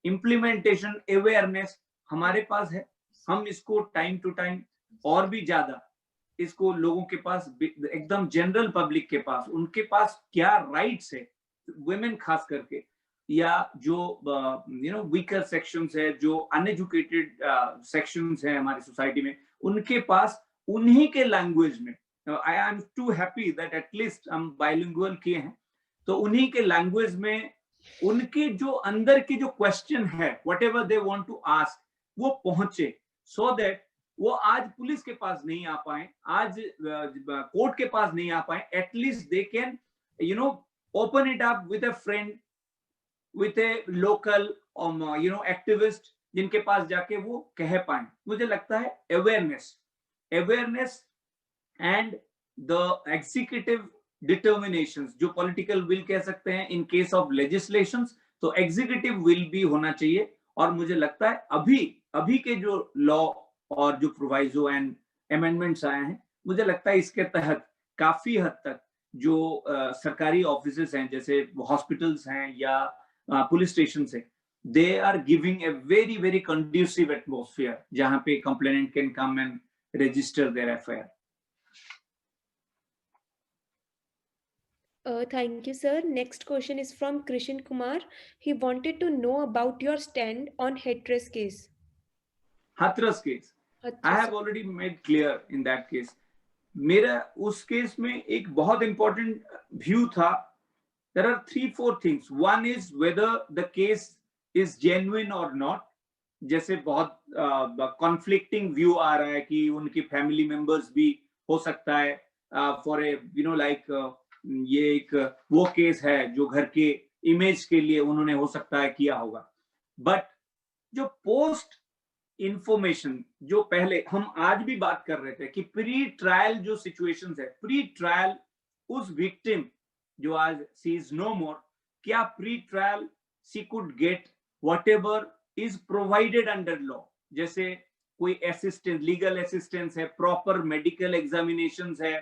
Speaker 2: Implementation awareness हमारे पास है, हम इसको टाइम टू टाइम और भी ज्यादा इसको लोगों के पास, एकदम जनरल पब्लिक के पास, उनके पास क्या राइट्स है, वुमेन खास करके, या जो वीकर सेक्शंस है, जो अनएजुकेटेड सेक्शंस है हमारी सोसाइटी में, उनके पास उन्हीं के लैंग्वेज में. I am too happy that at least हम बाइलिंगुअल किए हैं, तो उन्हीं के लैंग्वेज में उनके जो अंदर के जो क्वेश्चन है, whatever they want to ask, वो पहुंचे, सो दैट वो आज पुलिस के पास नहीं आ पाए, आज कोर्ट के पास नहीं आ पाए, at least they can open it up with a friend, with a local activist, जिनके पास जाके वो कह पाए. मुझे लगता है awareness and the executive determinations, जो political will कह सकते हैं, in case of legislations, तो एग्जीक्यूटिव विल भी होना चाहिए। और मुझे लगता है अभी के जो लॉ और जो प्रोवाइजो एंड अमेंडमेंट्स आए हैं, मुझे लगता है इसके तहत काफी हद तक जो सरकारी ऑफिसेस हैं, जैसे हॉस्पिटल्स हैं या पुलिस स्टेशन है, they are giving a very very conducive atmosphere जहां पे complainant can come and register their FIR.
Speaker 4: Thank you, sir. Next question is from Krishan Kumar. He wanted to know about your stand on Hathras case.
Speaker 2: Hathras case. I have already made clear in that case. मेरा उस case में एक बहुत important view था. There are 3-4 things. One is whether the case is genuine or not. जैसे बहुत conflicting view आ रहा है कि उनकी family members भी हो सकता है for a like ये एक वो केस है जो घर के इमेज के लिए उन्होंने हो सकता है किया होगा. बट जो पोस्ट इंफॉर्मेशन जो पहले हम आज भी बात कर रहे थे कि प्री ट्रायल जो सिचुएशंस है, प्री ट्रायल उस विक्टिम जो आज सी इज नो मोर, क्या pre trial she could get whatever is provided under law, जैसे कोई असिस्टेंस, लीगल असिस्टेंस है, प्रॉपर मेडिकल एग्जामिनेशंस है,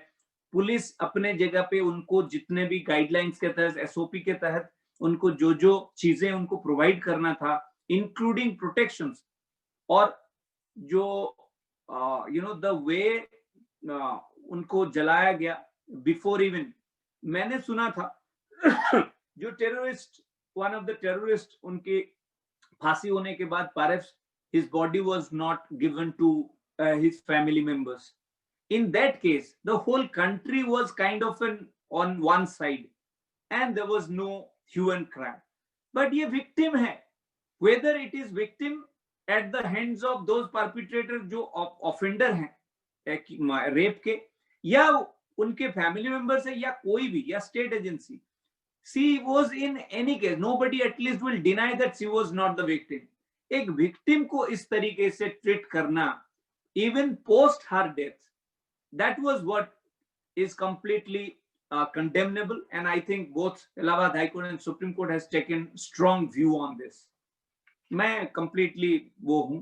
Speaker 2: पुलिस अपने जगह पे उनको जितने भी गाइडलाइंस के तहत, एसओपी के तहत उनको जो जो चीजें उनको प्रोवाइड करना था, इंक्लूडिंग प्रोटेक्शंस, और जो द वे उनको जलाया गया बिफोर इवन. मैंने सुना था जो terrorist, one of the terrorist, उनके फांसी होने के बाद perhaps his body was not given to his family members. In that case, the whole country was kind of on one side and there was no hue and cry. But ये victim है, whether it is victim at the hands of those perpetrators जो offender हैं rape के, या उनके family members है, या कोई भी, या state agency, she was in any case, nobody at least will deny that she was not the victim. एक victim को इस तरीके से treat करना, even post her death, that was what is completely condemnable, and I think both Allahabad High Court and Supreme Court has taken strong view on this. मैं completely वो हूँ,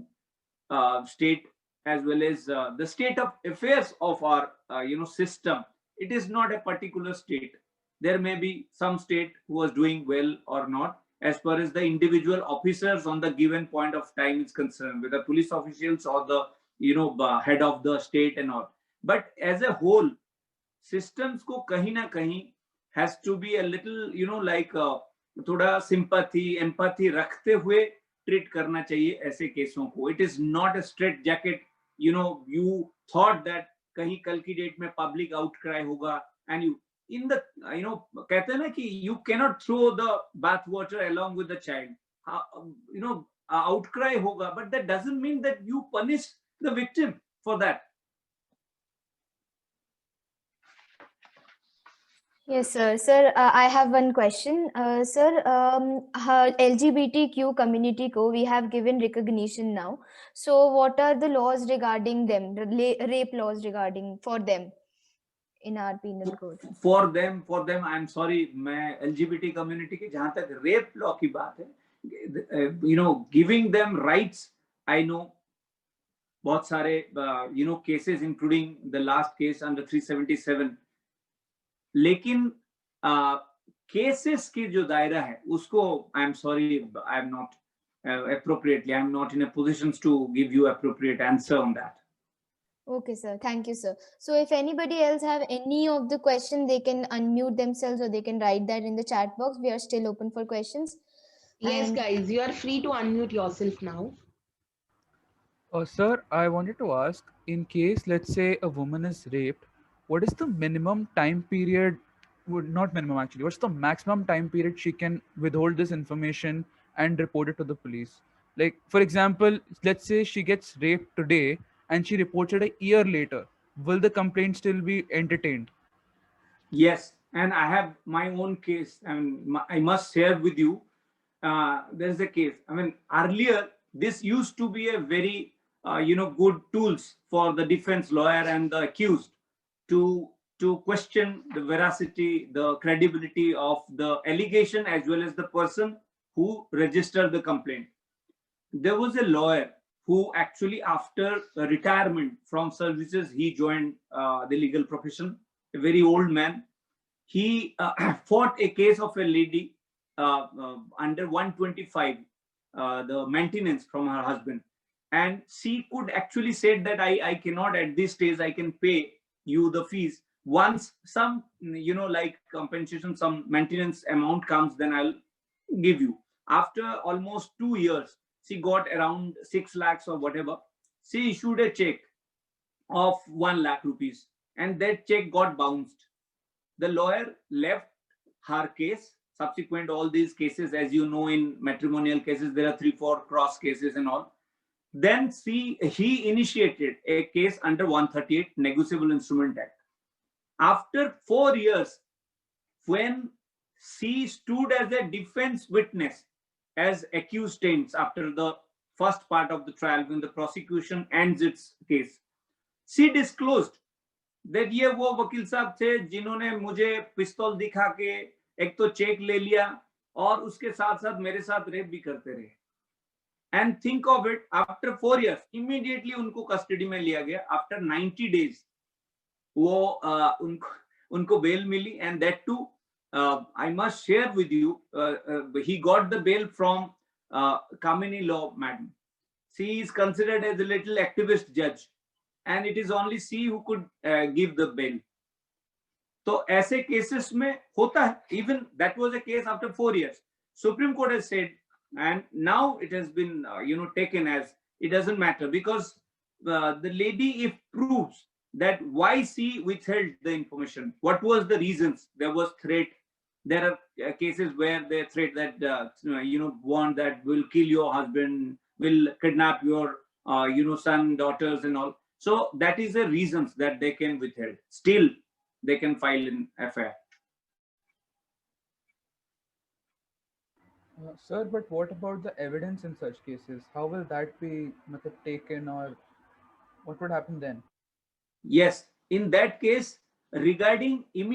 Speaker 2: state as well as the state of affairs of our system. It is not a particular state. There may be some state who was doing well or not as far as the individual officers on the given point of time is concerned, whether police officials or the head of the state and all. But as a whole, systems को कहीं ना कहीं has to be a little like थोड़ा sympathy, empathy रखते हुए treat करना चाहिए ऐसे केसों को. It is not a straight jacket. You thought that कहीं कल की डेट में public outcry होगा, and you in the कहते हैं ना कि you cannot throw the bath water along with the child. Outcry होगा, but that doesn't mean that you punish the victim for that.
Speaker 1: Yes, sir. Sir, I have one question. Sir, LGBTQ community ko we have given recognition now. So what are the laws regarding them, the rape laws regarding for them in our penal code?
Speaker 2: For them, I'm sorry, मैं LGBT community के जहाँ तक rape law की बात है, giving them rights, I know बहुत सारे cases, including the last case under 377. लेकिन केसेस की जो दायरा है उसको, I am sorry, I am not appropriately, I'm not in a position to give you appropriate answer on that.
Speaker 1: Okay, sir. Thank you, sir. So if anybody else have any of the question, they can unmute themselves or they can write that in the chat box. We are still open for questions.
Speaker 3: Yes, guys, you are free to unmute yourself now.
Speaker 5: Sir, I wanted to ask, in case, let's say a woman is raped, what is the minimum time period, not minimum actually, what's the maximum time period she can withhold this information and report it to the police? Like, for example, let's say she gets raped today and she reports it a year later. Will the complaint still be entertained?
Speaker 2: Yes, and I have my own case, and I must share with you. There's a case. I mean, earlier, this used to be a very, good tools for the defense lawyer and the accused to question the veracity, the credibility of the allegation as well as the person who registered the complaint. There was a lawyer who actually, after retirement from services, he joined the legal profession, a very old man. He fought a case of a lady under 125, the maintenance from her husband. And she could actually say that I cannot at this stage, I can pay you the fees. Once some, like compensation, some maintenance amount comes, then I'll give you. After almost 2 years, she got around 6 lakhs or whatever. She issued a check of 1 lakh rupees, and that check got bounced. The lawyer left her case. Subsequent all these cases, as you know, in matrimonial cases, there are 3-4 cross cases and all. Then he initiated a case under 138 Negotiable Instrument Act. After 4 years, when she stood as a defense witness, as accused stands after the first part of the trial, when the prosecution ends its case, she disclosed that ये वो वकील साहब थे जिन्होंने मुझे पिस्तौल दिखा के एक तो चेक ले लिया और उसके साथ साथ मेरे साथ रेप भी करते रहे. And think of it, after 4 years, immediately उनको कस्टडी में लिया गया. After 90 days, वो उनको bail milli, and that too, I must share with you, he got the bail from Kamini Law Madam. She is considered as a little activist judge, and it is only she who could give the bail. So ऐसे cases में होता है. Even that was a case after 4 years. Supreme Court has said, and now it has been taken as it doesn't matter, because the lady, if proves that why she withheld the information, what was the reasons, there was threat. There are cases where they threat that warn that will kill your husband, will kidnap your son, daughters and all. So that is the reasons that they can withhold. Still they can file an FIR.
Speaker 5: Sir, but what about the evidence in such cases? How will that be taken, or what would happen then?
Speaker 2: Yes, in that case, regarding in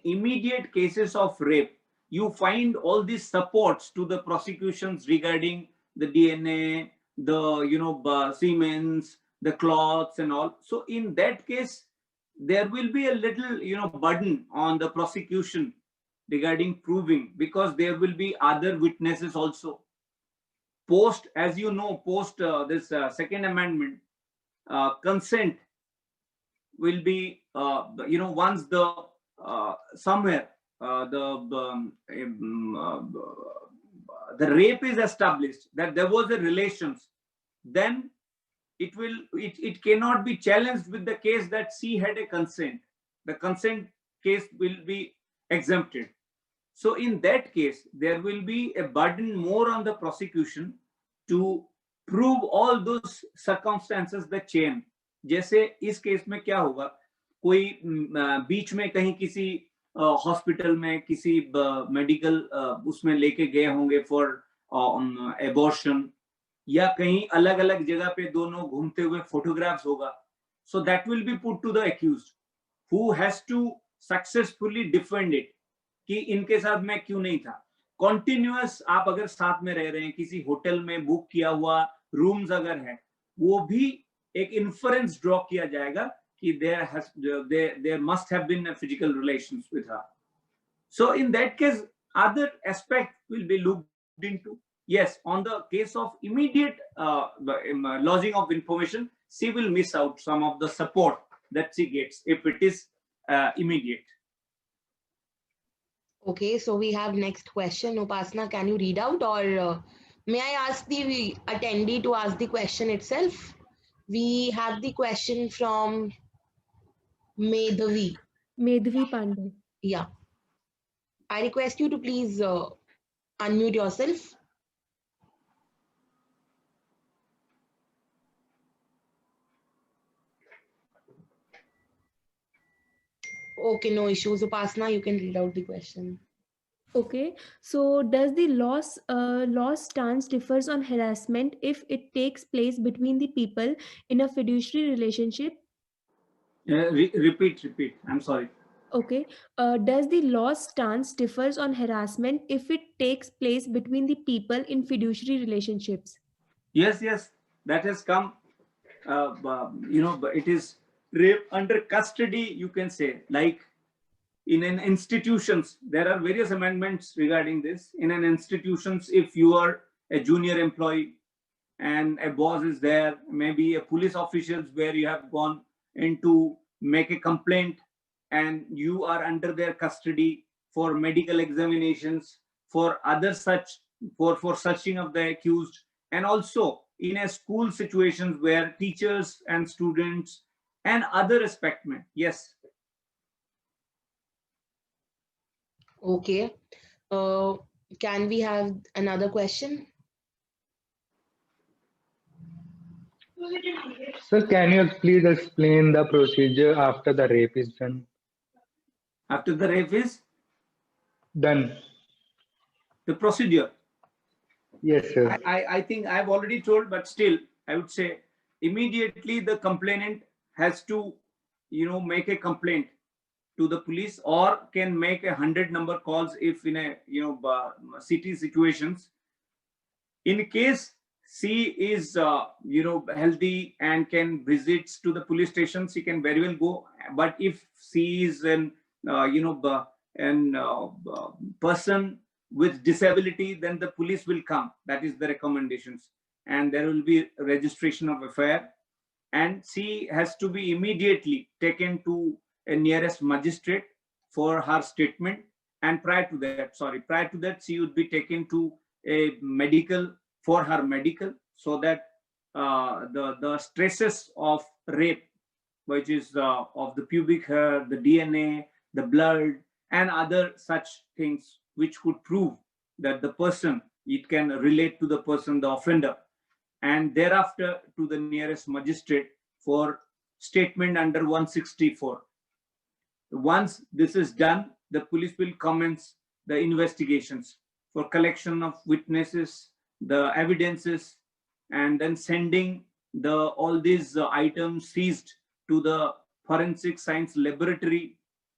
Speaker 2: immediate cases of rape, you find all these supports to the prosecutions regarding the DNA, the Siemens, the cloths and all. So in that case, there will be a little burden on the prosecution regarding proving, because there will be other witnesses also. Post, as you know, post this second amendment, consent will be once the somewhere the rape is established, that there was a relations, then it cannot be challenged with the case that she had a consent. The consent case will be exempted. So in that case, there will be a burden more on the prosecution to prove all those circumstances, the chain. जैसे इस case में क्या होगा, कोई बीच में कहीं किसी hospital में किसी मेडिकल उसमें लेके गए होंगे फॉर एबॉर्शन, या कहीं अलग अलग जगह पे दोनों घूमते हुए फोटोग्राफ्स होगा. So that will be put to the accused, who has to successfully defend it कि इनके साथ मैं क्यों नहीं था. कॉन्टिन्यूअस आप अगर साथ में रह रहे हैं, किसी होटल में बुक किया हुआ रूम्स अगर है, वो भी एक इन्फरेंस ड्रॉ किया जाएगा कि there must have been a physical relations with her. So in that case, other aspect will be looked into. Yes, on the case of immediate lodging of information, she will miss out some of the support that she gets if it is immediate.
Speaker 3: Okay, so we have next question. Upasna, can you read out, or may I ask the attendee to ask the question itself? We have the question from Medhavi.
Speaker 4: Medhavi Pandey.
Speaker 3: Yeah. I request you to please unmute yourself. Okay, no issues. Upasna, you can read out the question.
Speaker 4: Okay, so does the law stance differs on harassment if it takes place between the people in a fiduciary relationship?
Speaker 2: Repeat. I'm sorry.
Speaker 4: Okay. Does the law's stance differs on harassment if it takes place between the people in fiduciary relationships?
Speaker 2: Yes, yes, that has come. But it is rape under custody, you can say, like in an institutions. There are various amendments regarding this. In an institutions, if you are a junior employee and a boss is there, maybe a police officials where you have gone in to make a complaint and you are under their custody for medical examinations, for other such, for searching of the accused, and also in a school situations where teachers and students and other respectment. Yes.
Speaker 3: Okay. Can we have another question?
Speaker 6: Sir, can you please explain the procedure after the rape is done?
Speaker 2: After the rape is
Speaker 6: Done.
Speaker 2: the procedure.
Speaker 6: Yes, sir.
Speaker 2: I think I've already told, but still, I would say immediately the complainant has to, make a complaint to the police, or can make 100 number calls if in a, city situations. In case she is, healthy and can visits to the police station, she can very well go. But if she is an person with disability, then the police will come. That is the recommendations, and there will be registration of affair, and she has to be immediately taken to a nearest magistrate for her statement. And prior to that, she would be taken to a medical for her medical, so that the stresses of rape, which is of the pubic hair, the DNA, the blood, and other such things, which could prove that the person, it can relate to the person, the offender, and thereafter to the nearest magistrate for statement under 164. Once this is done, the police will commence the investigations for collection of witnesses, the evidences, and then sending all these items seized to the forensic science laboratory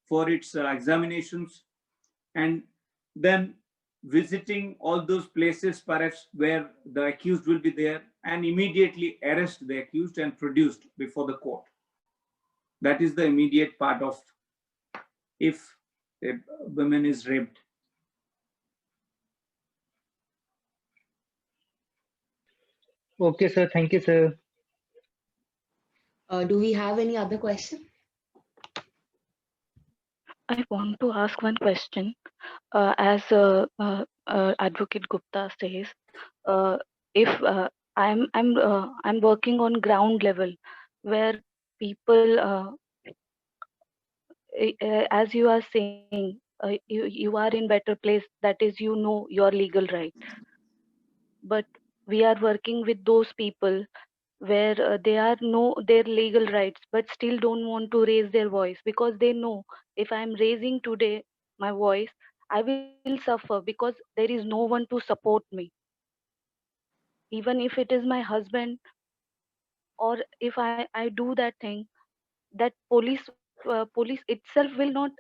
Speaker 2: for its examinations, and then visiting all those places perhaps where the accused will be there, and immediately arrest the accused and produced before the court. That is the immediate part of if a woman is raped.
Speaker 6: Okay, sir. Thank you, sir.
Speaker 3: Do we have any other question?
Speaker 7: I want to ask one question. As Advocate Gupta says, if I'm working on ground level, where people, as you are saying, you are in better place. That is, you know your legal right. But we are working with those people where they are know their legal rights, but still don't want to raise their voice because they know if I'm raising today my voice, I will suffer because there is no one to support me. Even if it is my husband, or if I do that thing, that police itself will not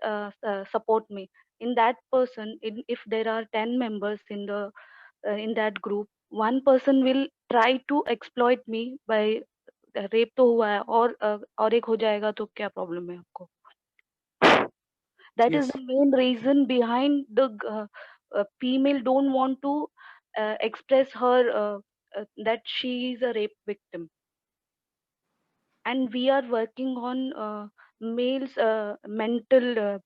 Speaker 7: support me. In that person, if there are 10 members in that group, one person will try to exploit me by rape तो हुआ है और एक हो जाएगा तो क्या problem है आपको? That is
Speaker 2: Yes.
Speaker 7: the main reason behind the female don't want to express her that she is a rape victim. And we are working on males mental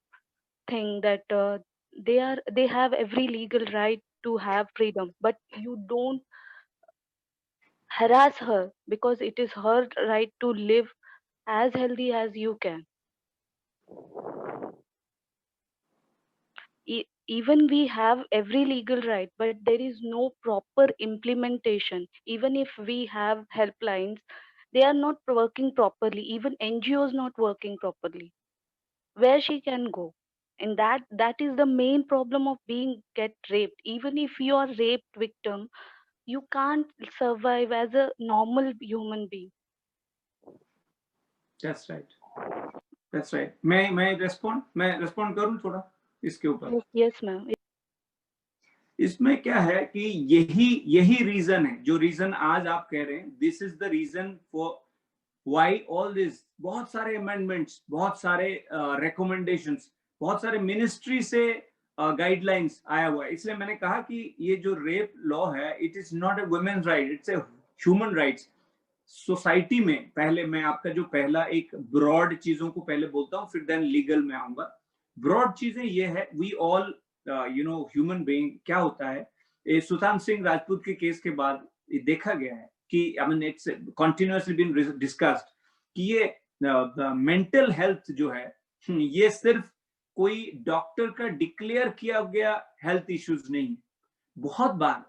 Speaker 7: thing that they have every legal right to have freedom, but you don't harass her because it is her right to live as healthy as you can. Even we have every legal right, but there is no proper implementation. Even if we have helplines, they are not working properly. Even NGOs not working properly. Where she can go? And that is the main problem of being get raped. Even if you are raped victim, you can't survive as a normal human being.
Speaker 2: That's right. That's right. मैं respond करूं थोड़ा इसके ऊपर?
Speaker 7: Yes, ma'am.
Speaker 2: इसमें क्या है कि यही रीजन है, जो रीजन आज आप कह रहे हैं, this is the reason for why all this, बहुत सारे अमेंडमेंट्स, बहुत सारे रिकमेंडेशंस, बहुत सारे मिनिस्ट्री से गाइडलाइंस आया हुआ है। इसलिए मैंने कहा कि ये जो रेप लॉ है, it is not a women's right, it's a human rights. Society में पहले मैं आपका जो पहला एक ब्रॉड चीजों को पहले बोलता हूँ, फिर देन लीगल में आऊंगा। ब्रॉड चीजें ये है, वी ऑल ह्यूमन बीइंग, क्या होता है, सुशांत सिंह राजपूत के केस के बाद ये देखा गया है कि I mean it's continuously been discussed कि ये मेंटल हेल्थ जो है, ये सिर्फ कोई डॉक्टर का डिक्लेयर किया गया हेल्थ इश्यूज नहीं है। बहुत बार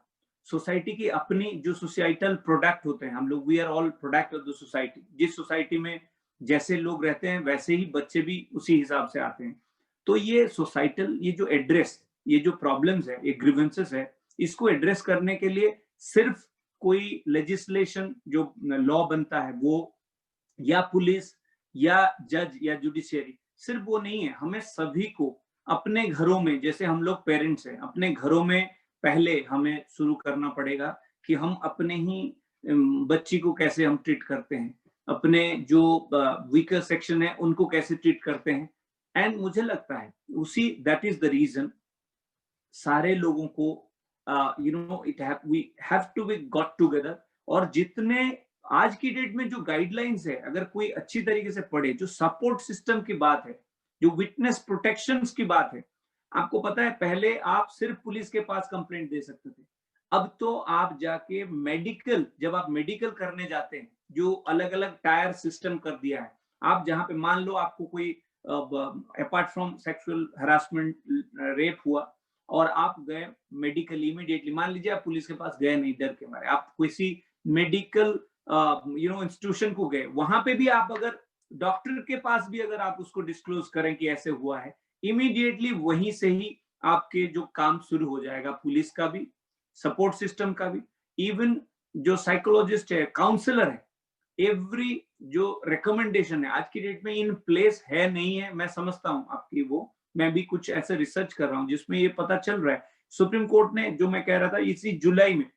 Speaker 2: सोसाइटी की अपनी जो सोसाइटल प्रोडक्ट होते हैं, हम लोग we are all product of the society. जिस सोसाइटी में जैसे लोग रहते हैं वैसे ही बच्चे भी उसी हिसाब से आते हैं। तो ये सोसाइटल, ये जो एड्रेस, ये जो प्रॉब्लम्स है, ये ग्रीवेंसेस है, इसको एड्रेस करने के लिए सिर्फ कोई लेजिस्लेशन जो लॉ बनता है वो या पुलिस या जज या जुडिशियरी, सिर्फ वो नहीं है। हमें सभी को अपने घरों में, जैसे हम लोग पेरेंट्स हैं, अपने घरों में पहले हमें शुरू करना पड़ेगा कि हम अपने ही बच्ची को कैसे हम ट्रीट करते हैं, अपने जो वीकर सेक्शन है उनको कैसे ट्रीट करते हैं। एंड मुझे लगता है उसी दैट इज द रीजन सारे लोगों को we have to be got together. और जितने आज की डेट में जो गाइडलाइंस है, अगर कोई अच्छी तरीके से पढ़े, जो सपोर्ट सिस्टम की बात है, जो विटनेस प्रोटेक्शंस की बात है, आपको पता है पहले आप सिर्फ पुलिस के पास कंप्लेंट दे सकते थे, अब तो आप जाके मेडिकल, जब आप मेडिकल करने जाते हैं, जो अलग अलग टायर सिस्टम कर दिया है, आप जहां पे मान लो आपको कोई apart from sexual harassment rape हुआ और आप गए मेडिकल इमीडिएटली, मान लीजिए आप पुलिस के पास गए नहीं डर के मारे, आप किसी मेडिकल इंस्टीट्यूशन को गए, वहां पे भी आप अगर डॉक्टर के पास भी अगर आप उसको डिस्क्लोज करें कि ऐसे हुआ है, इमीडिएटली वहीं से ही आपके जो काम शुरू हो जाएगा, पुलिस का भी, सपोर्ट सिस्टम का भी, इवन जो साइकोलॉजिस्ट है, काउंसलर है, एवरी जो रिकमेंडेशन है आज की डेट में इन प्लेस है नहीं है। मैं समझता हूं आपकी वो, मैं भी कुछ ऐसे रिसर्च कर रहा हूं जिसमें ये पता चल रहा है। सुप्रीम कोर्ट ने, जो मैं कह रहा था, इसी जुलाई में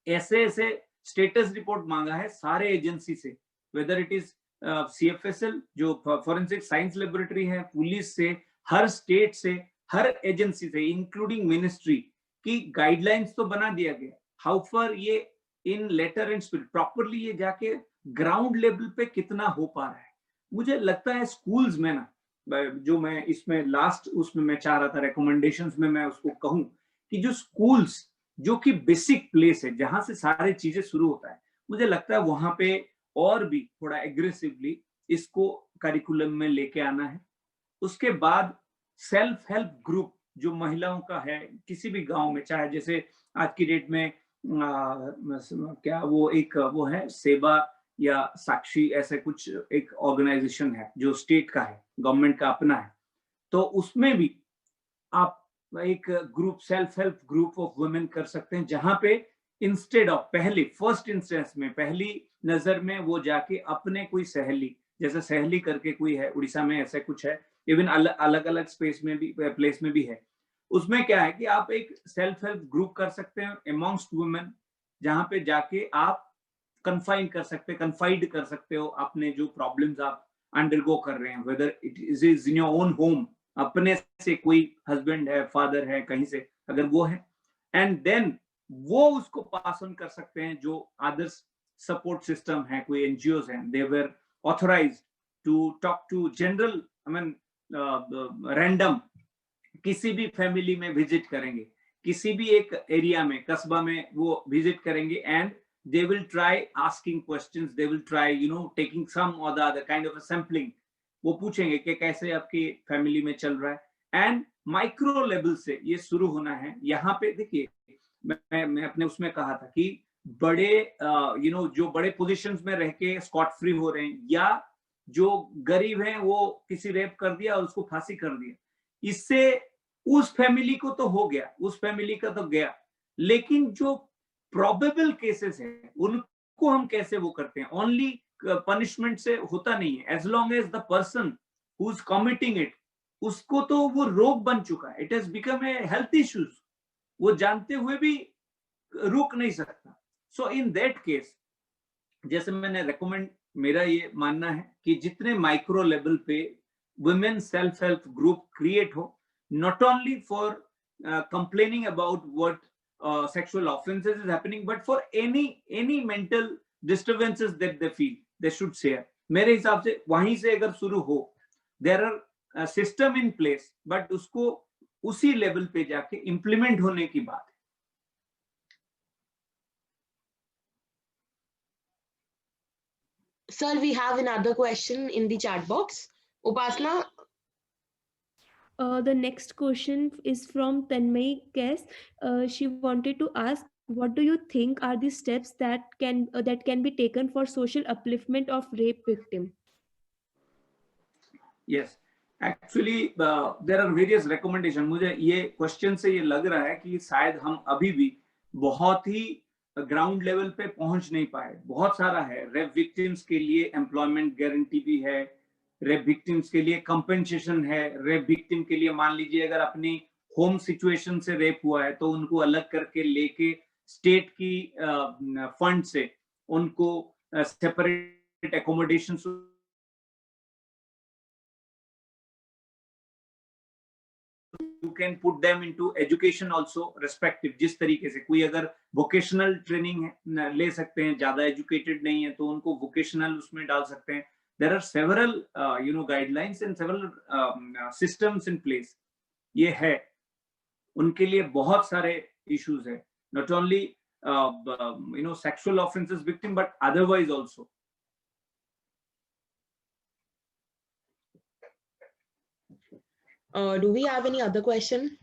Speaker 2: ऐसे स्टेटस रिपोर्ट मांगा है सारे एजेंसी से, वेदर इट इज CFSL जो फॉरेंसिक साइंस लेबोरेटरी है, पुलिस से, हर स्टेट से, हर एजेंसी से, इंक्लूडिंग मिनिस्ट्री की गाइडलाइंस तो बना दिया गया। हाउ फार ये इन लेटर एंड स्पिरिट प्रॉपरली ये जाके ग्राउंड लेवल पे कितना हो पा रहा है। मुझे लगता है स्कूल्स में ना, जो मैं इसमें लास्ट उसमें मैं चाह रहा था रिकमेंडेशंस में मैं उसको कहूं कि जो स्कूल्स जो कि बेसिक प्लेस है जहां से सारी चीजें शुरू होता है, मुझे लगता है वहां पे और भी थोड़ा एग्रेसिवली इसको करिकुलम में लेके आना है। उसके बाद सेल्फ हेल्प ग्रुप जो महिलाओं का है किसी भी गांव में, चाहे जैसे आज की डेट में क्या वो एक वो है सेवा या साक्षी, ऐसे कुछ एक ऑर्गेनाइजेशन है जो स्टेट का है, गवर्नमेंट का अपना है, तो उसमें भी आप एक group, self help group of women कर सकते हैं, जहां पे इंस्टेड ऑफ पहले फर्स्ट इंस्टेंस में, पहली नजर में वो जाके अपने कोई सहेली, जैसे सहेली करके कोई है उड़ीसा में, ऐसे कुछ है, इवन अलग अलग स्पेस में भी, प्लेस में भी है। उसमें क्या है कि आप एक सेल्फ हेल्प ग्रुप कर सकते हैं अमॉन्ग्स्ट वुमेन, जहां पे जाके आप कन्फाइड कर सकते हो अपने जो प्रॉब्लम्स आप अंडरगो कर रहे हैं, whether it is in your own home, अपने से कोई हस्बैंड है, फादर है, कहीं से अगर वो है, एंड देन वो उसको पास ऑन कर सकते हैं जो अदर्स सपोर्ट सिस्टम है, कोई एनजीओज हैं, they were authorised to talk to general, I mean random, किसी भी फैमिली में विजिट करेंगे, किसी भी एक एरिया में, कस्बा में वो विजिट करेंगे, and they will try asking questions, they will try taking some or the other kind of a sampling, वो पूछेंगे कि कैसे आपकी फैमिली में चल रहा है। एंड माइक्रो लेवल से ये शुरू होना है। यहाँ पे देखिए मैं अपने उसमें कहा था कि बड़े जो बड़े पोजीशंस में रह के स्कॉट फ्री हो रहे हैं, या जो गरीब हैं वो किसी रेप कर दिया और उसको फांसी कर दिया, इससे उस फैमिली को तो हो गया, उस फैमिली का तो गया, लेकिन जो प्रोबेबल केसेस है उनको हम कैसे वो करते हैं। ओनली पनिशमेंट से होता नहीं है, as long as the person who's committing it, उसको तो वो रोग बन चुका है. It has become a health issue. वो जानते हुए भी रुक नहीं सकता. So in that case, जैसे मैंने recommend, मेरा ये मानना है कि जितने माइक्रो लेवल पे women self help group create हो, not only for complaining about what sexual offenses is happening, but for any mental disturbances that they feel, they should share. मेरे हिसाब से वहीं से अगर शुरू हो, there are system in place, but उसको उसी लेवल पे जाके implement होने की बात है.
Speaker 3: Sir, we have another question in the chat box. Upasna,
Speaker 4: The next question is from Tanmay Kes. She wanted to ask, what do you think are the steps that can be taken for social upliftment of rape victim?
Speaker 2: Yes, actually there are various recommendations. मुझे ये question से ये लग रहा है कि शायद हम अभी भी बहुत ही ग्राउंड लेवल पे पहुंच नहीं पाए. बहुत सारा है. रेप विक्टिम्स के लिए एम्प्लॉयमेंट गारंटी भी है, रेप विक्टिम्स के लिए कंपेंसेशन है, रेप विक्टिम के लिए मान लीजिए अगर अपनी होम सिचुएशन से रेप हुआ है तो उनको अलग करके लेके स्टेट की फंड से उनको separate accommodation you can put them into education also respective. जिस तरीके से कोई अगर vocational training ले सकते हैं, ज्यादा educated नहीं है तो उनको vocational उसमें डाल सकते हैं. There are several guidelines and several systems in place. ये है, उनके लिए बहुत सारे issues है, not only sexual offenses victim but otherwise also.
Speaker 3: do we have any other question?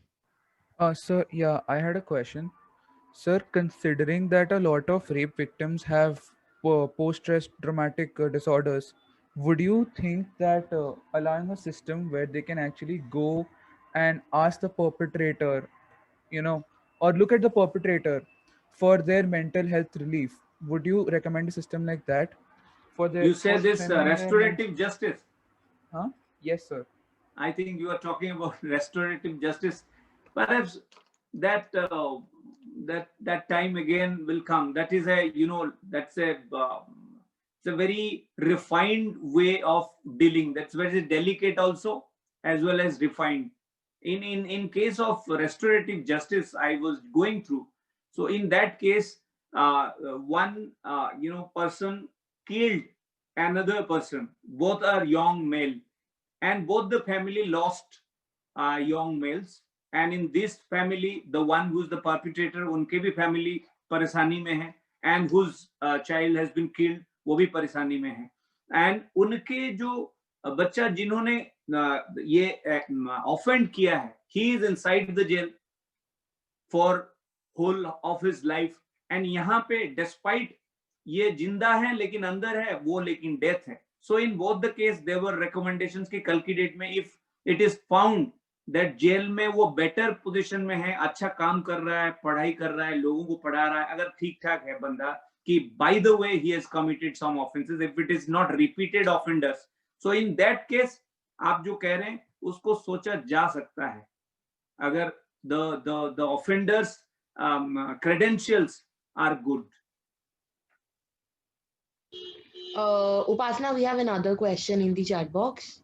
Speaker 5: Sir, yeah, I had a question. Sir, considering that a lot of rape victims have post-stress traumatic disorders, would you think that allowing a system where they can actually go and ask the perpetrator, or look at the perpetrator for their mental health relief, would you recommend a system like that?
Speaker 2: You say this restorative justice?
Speaker 5: Huh? Yes, sir.
Speaker 2: I think you are talking about restorative justice. Perhaps that that time again will come. That is that's it's a very refined way of dealing. That's very delicate also, as well as refined. In case of restorative justice, I was going through. So in that case, one person killed another person. Both are young male. And both the family lost young males. And in this family, the one who's the perpetrator, उनके भी family परेशानी में है, and whose child has been killed, वो भी परेशानी में है. And उनके जो बच्चा जिन्होंने ये offend किया है, he is inside the jail for whole of his life. And यहाँ पे despite ये जिंदा है लेकिन अंदर है, वो लेकिन death है. So in both the case, there were recommendations कि कल की डेट में if it is found that jail में वो better position में है, अच्छा काम कर रहा है, पढ़ाई कर रहा है, लोगों को पढ़ा रहा है, अगर ठीक ठाक है बंदा कि by the way he has committed some offenses, if it is not repeated offenders, so in that case आप जो कह रहे हैं उसको सोचा जा सकता है अगर the offenders credentials are good.
Speaker 3: Upasna, we have another question in the chat box.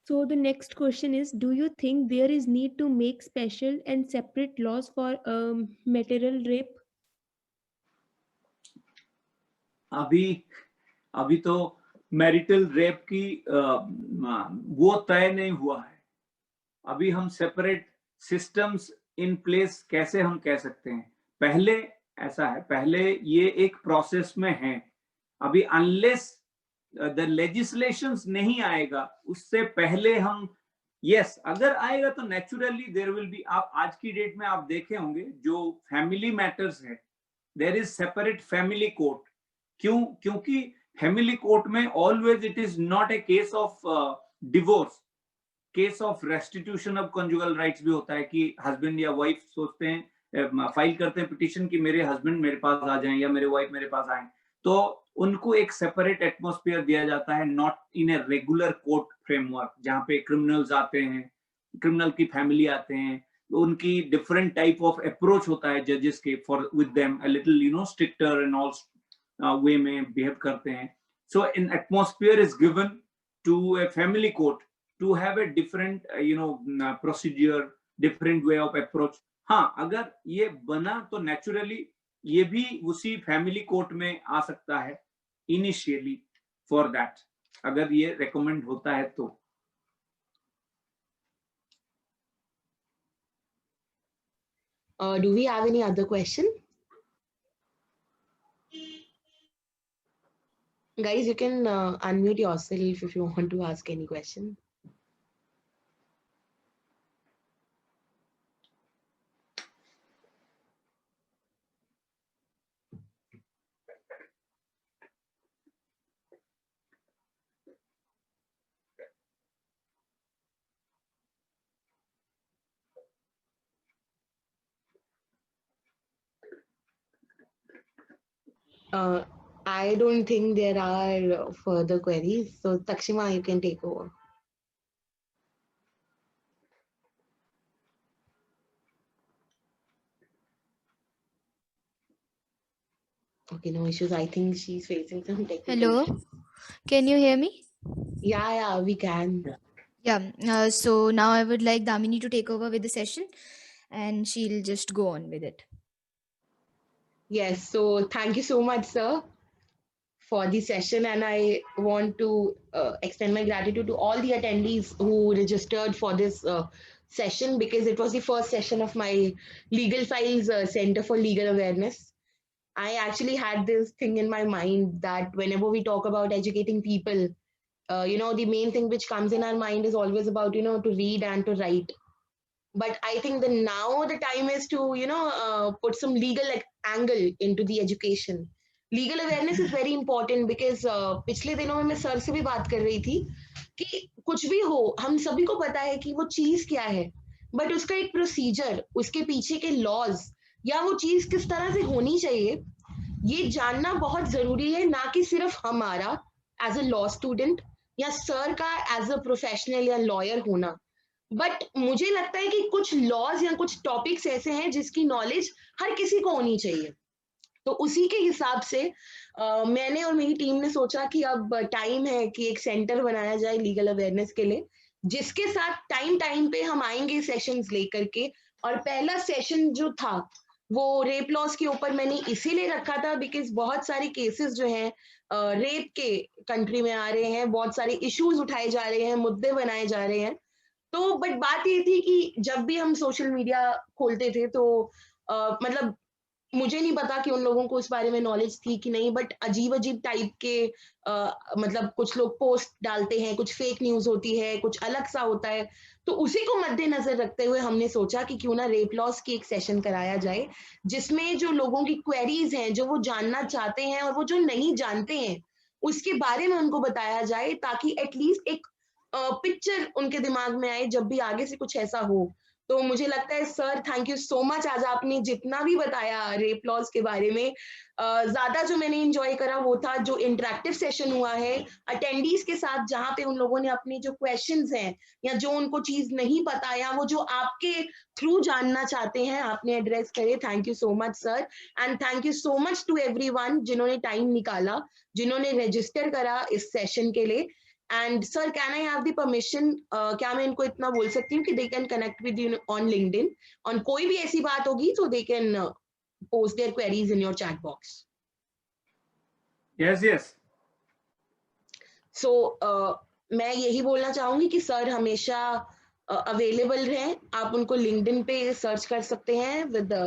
Speaker 4: So the next question is, do you think there is need to make special and separate laws for material rape?
Speaker 2: अभी तो marital rape की वो तय नहीं हुआ है. अभी हम सेपरेट सिस्टम्स इन प्लेस कैसे हम कह सकते हैं. पहले ऐसा है, पहले ये एक प्रोसेस में है. अभी अनलेस द लेजिस्लेशंस नहीं आएगा उससे पहले हम अगर आएगा तो नेचुरली देयर विल बी. आप आज की डेट में आप देखे होंगे जो फैमिली मैटर्स है, there is separate family court. क्योंकि फैमिली कोर्ट में always it is not a case of divorce, case of restitution of conjugal rights भी होता है कि हस्बैंड या वाइफ सोचते हैं, फाइल करते हैं पिटीशन कि मेरे हस्बैंड मेरे पास आ जाएं या मेरे वाइफ मेरे पास आए. तो उनको एक सेपरेट एटमॉस्फेयर दिया जाता है, not in a regular court framework जहाँ पे क्रिमिनल्स आते हैं, क्रिमिनल की फैमिली आते हैं, उनकी डिफरेंट टाइप ऑफ अप्रोच होता है जजेस के for with them a little stricter and all way में बिहेव करते हैं. So in atmosphere is given to a family court to have a different procedure, different way of approach. हाँ, अगर ये बना तो नेचुरली ये भी उसी फैमिली कोर्ट में आ सकता है इनिशियली फॉर दैट, अगर ये रेकमेंड होता है तो.
Speaker 3: Do we have any other question? Guys, you can unmute yourself if you want to ask any question. I don't think there are further queries. So Takshima, you can take over. Okay, no issues. I think she's facing some technical
Speaker 1: Hello,
Speaker 3: issues.
Speaker 1: can you hear me?
Speaker 3: Yeah, we can.
Speaker 1: Yeah, so now I would like Damini to take over with the session and she'll just go on with it.
Speaker 3: Yes, so thank you so much, sir, for the session. And I want to extend my gratitude to all the attendees who registered for this session, because it was the first session of my Legal Files Center for Legal Awareness. I actually had this thing in my mind that whenever we talk about educating people, the main thing which comes in our mind is always about, to read and to write. But I think that now the time is to, put some legal angle into the education. Legal awareness is very important because पिछले दिनों में मैं sir से भी बात कर रही थी कि कुछ भी हो, हम सभी को पता है कि वो चीज क्या है, बट उसका एक प्रोसीजर, उसके पीछे के लॉज या वो चीज किस तरह से होनी चाहिए, ये जानना बहुत जरूरी है. ना कि सिर्फ हमारा एज अ लॉ स्टूडेंट या सर का एज अ प्रोफेशनल या लॉयर होना, बट मुझे लगता है कि कुछ लॉज या कुछ टॉपिक्स ऐसे हैं जिसकी नॉलेज हर किसी को होनी चाहिए. तो उसी के हिसाब से मैंने और मेरी टीम ने सोचा कि अब टाइम है कि एक सेंटर बनाया जाए लीगल अवेयरनेस के लिए, जिसके साथ टाइम टाइम पे हम आएंगे सेशंस लेकर के. और पहला सेशन जो था वो रेप लॉस के ऊपर मैंने इसीलिए रखा था बिकॉज बहुत सारे केसेस जो हैं रेप के कंट्री में आ रहे हैं, बहुत सारे इश्यूज उठाए जा रहे हैं, मुद्दे बनाए जा रहे हैं. तो बट बात ये थी कि जब भी हम सोशल मीडिया खोलते थे तो मतलब मुझे नहीं पता कि उन लोगों को इस बारे में नॉलेज थी कि नहीं, बट अजीब अजीब टाइप के मतलब कुछ लोग पोस्ट डालते हैं, कुछ फेक न्यूज होती है, कुछ अलग सा होता है. तो उसी को मद्देनजर रखते हुए हमने सोचा कि क्यों ना रेप लॉस की एक सेशन कराया जाए, जिसमें जो लोगों की क्वेरीज हैं, जो वो जानना चाहते हैं और वो जो नहीं जानते हैं, उसके बारे में उनको बताया जाए, ताकि एटलीस्ट एक पिक्चर उनके दिमाग में आए जब भी आगे से कुछ ऐसा हो. तो मुझे लगता है sir, thank you so much. आज आपने जितना भी बताया रेप लॉस के बारे में, ज्यादा जो मैंने एंजॉय करा वो था जो इंटरेक्टिव सेशन हुआ है अटेंडीज के साथ, जहां पे उन लोगों ने अपने जो क्वेश्चंस हैं या जो उनको चीज नहीं पता या वो जो आपके थ्रू जानना चाहते हैं, आपने एड्रेस करे. Thank you so much sir, and thank you so much to everyone जिन्होंने टाइम निकाला, जिन्होंने रजिस्टर करा इस सेशन के लिए. And sir, can I have the permission? क्या मैं इनको इतना बोल सकती हूँ कि they can connect with you on LinkedIn? On कोई भी ऐसी बात होगी तो they can post their queries in your chat box.
Speaker 2: Yes.
Speaker 3: So मैं यही बोलना चाहूंगी कि सर हमेशा अवेलेबल रहें. आप उनको LinkedIn पे सर्च कर सकते हैं with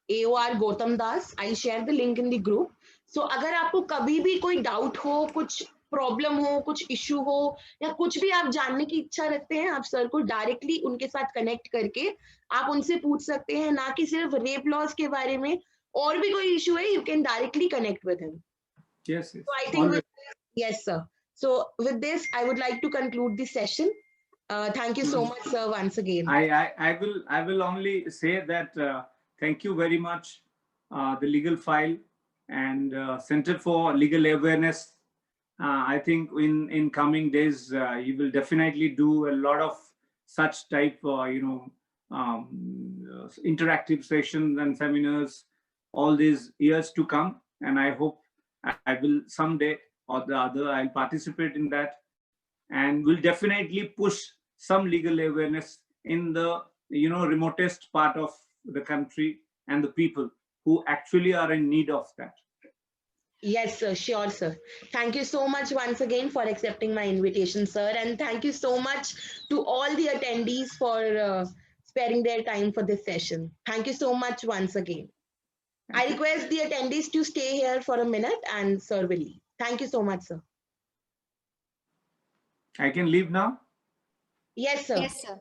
Speaker 3: AOR Gautam Das. I share the link in the group. So अगर आपको कभी भी कोई डाउट हो, कुछ प्रॉब्लम हो, कुछ इश्यू हो या कुछ भी आप जानने की इच्छा रखते हैं, आप सर को डायरेक्टली उनके साथ कनेक्ट करके आप उनसे पूछ सकते हैं. ना कि सिर्फ रेप लॉस के बारे में, और भी कोई इशू है, you can directly connect with him.
Speaker 2: Yes.
Speaker 3: So I think yes sir. So with this I would like to conclude this session. Thank you so much sir once again.
Speaker 2: I will only say that thank you very much the Legal File and Center for Legal Awareness. I think in coming days, you will definitely do a lot of such type, interactive sessions and seminars all these years to come. And I hope I will someday or the other, I'll participate in that, and will definitely push some legal awareness in the remotest part of the country and the people who actually are in need of that.
Speaker 3: Yes, sir. Sure, sir. Thank you so much once again for accepting my invitation, sir. And thank you so much to all the attendees for sparing their time for this session. Thank you so much once again. I request the attendees to stay here for a minute and sir will leave. Thank you so much, sir.
Speaker 2: I can leave now?
Speaker 3: Yes, sir.
Speaker 1: Yes, sir.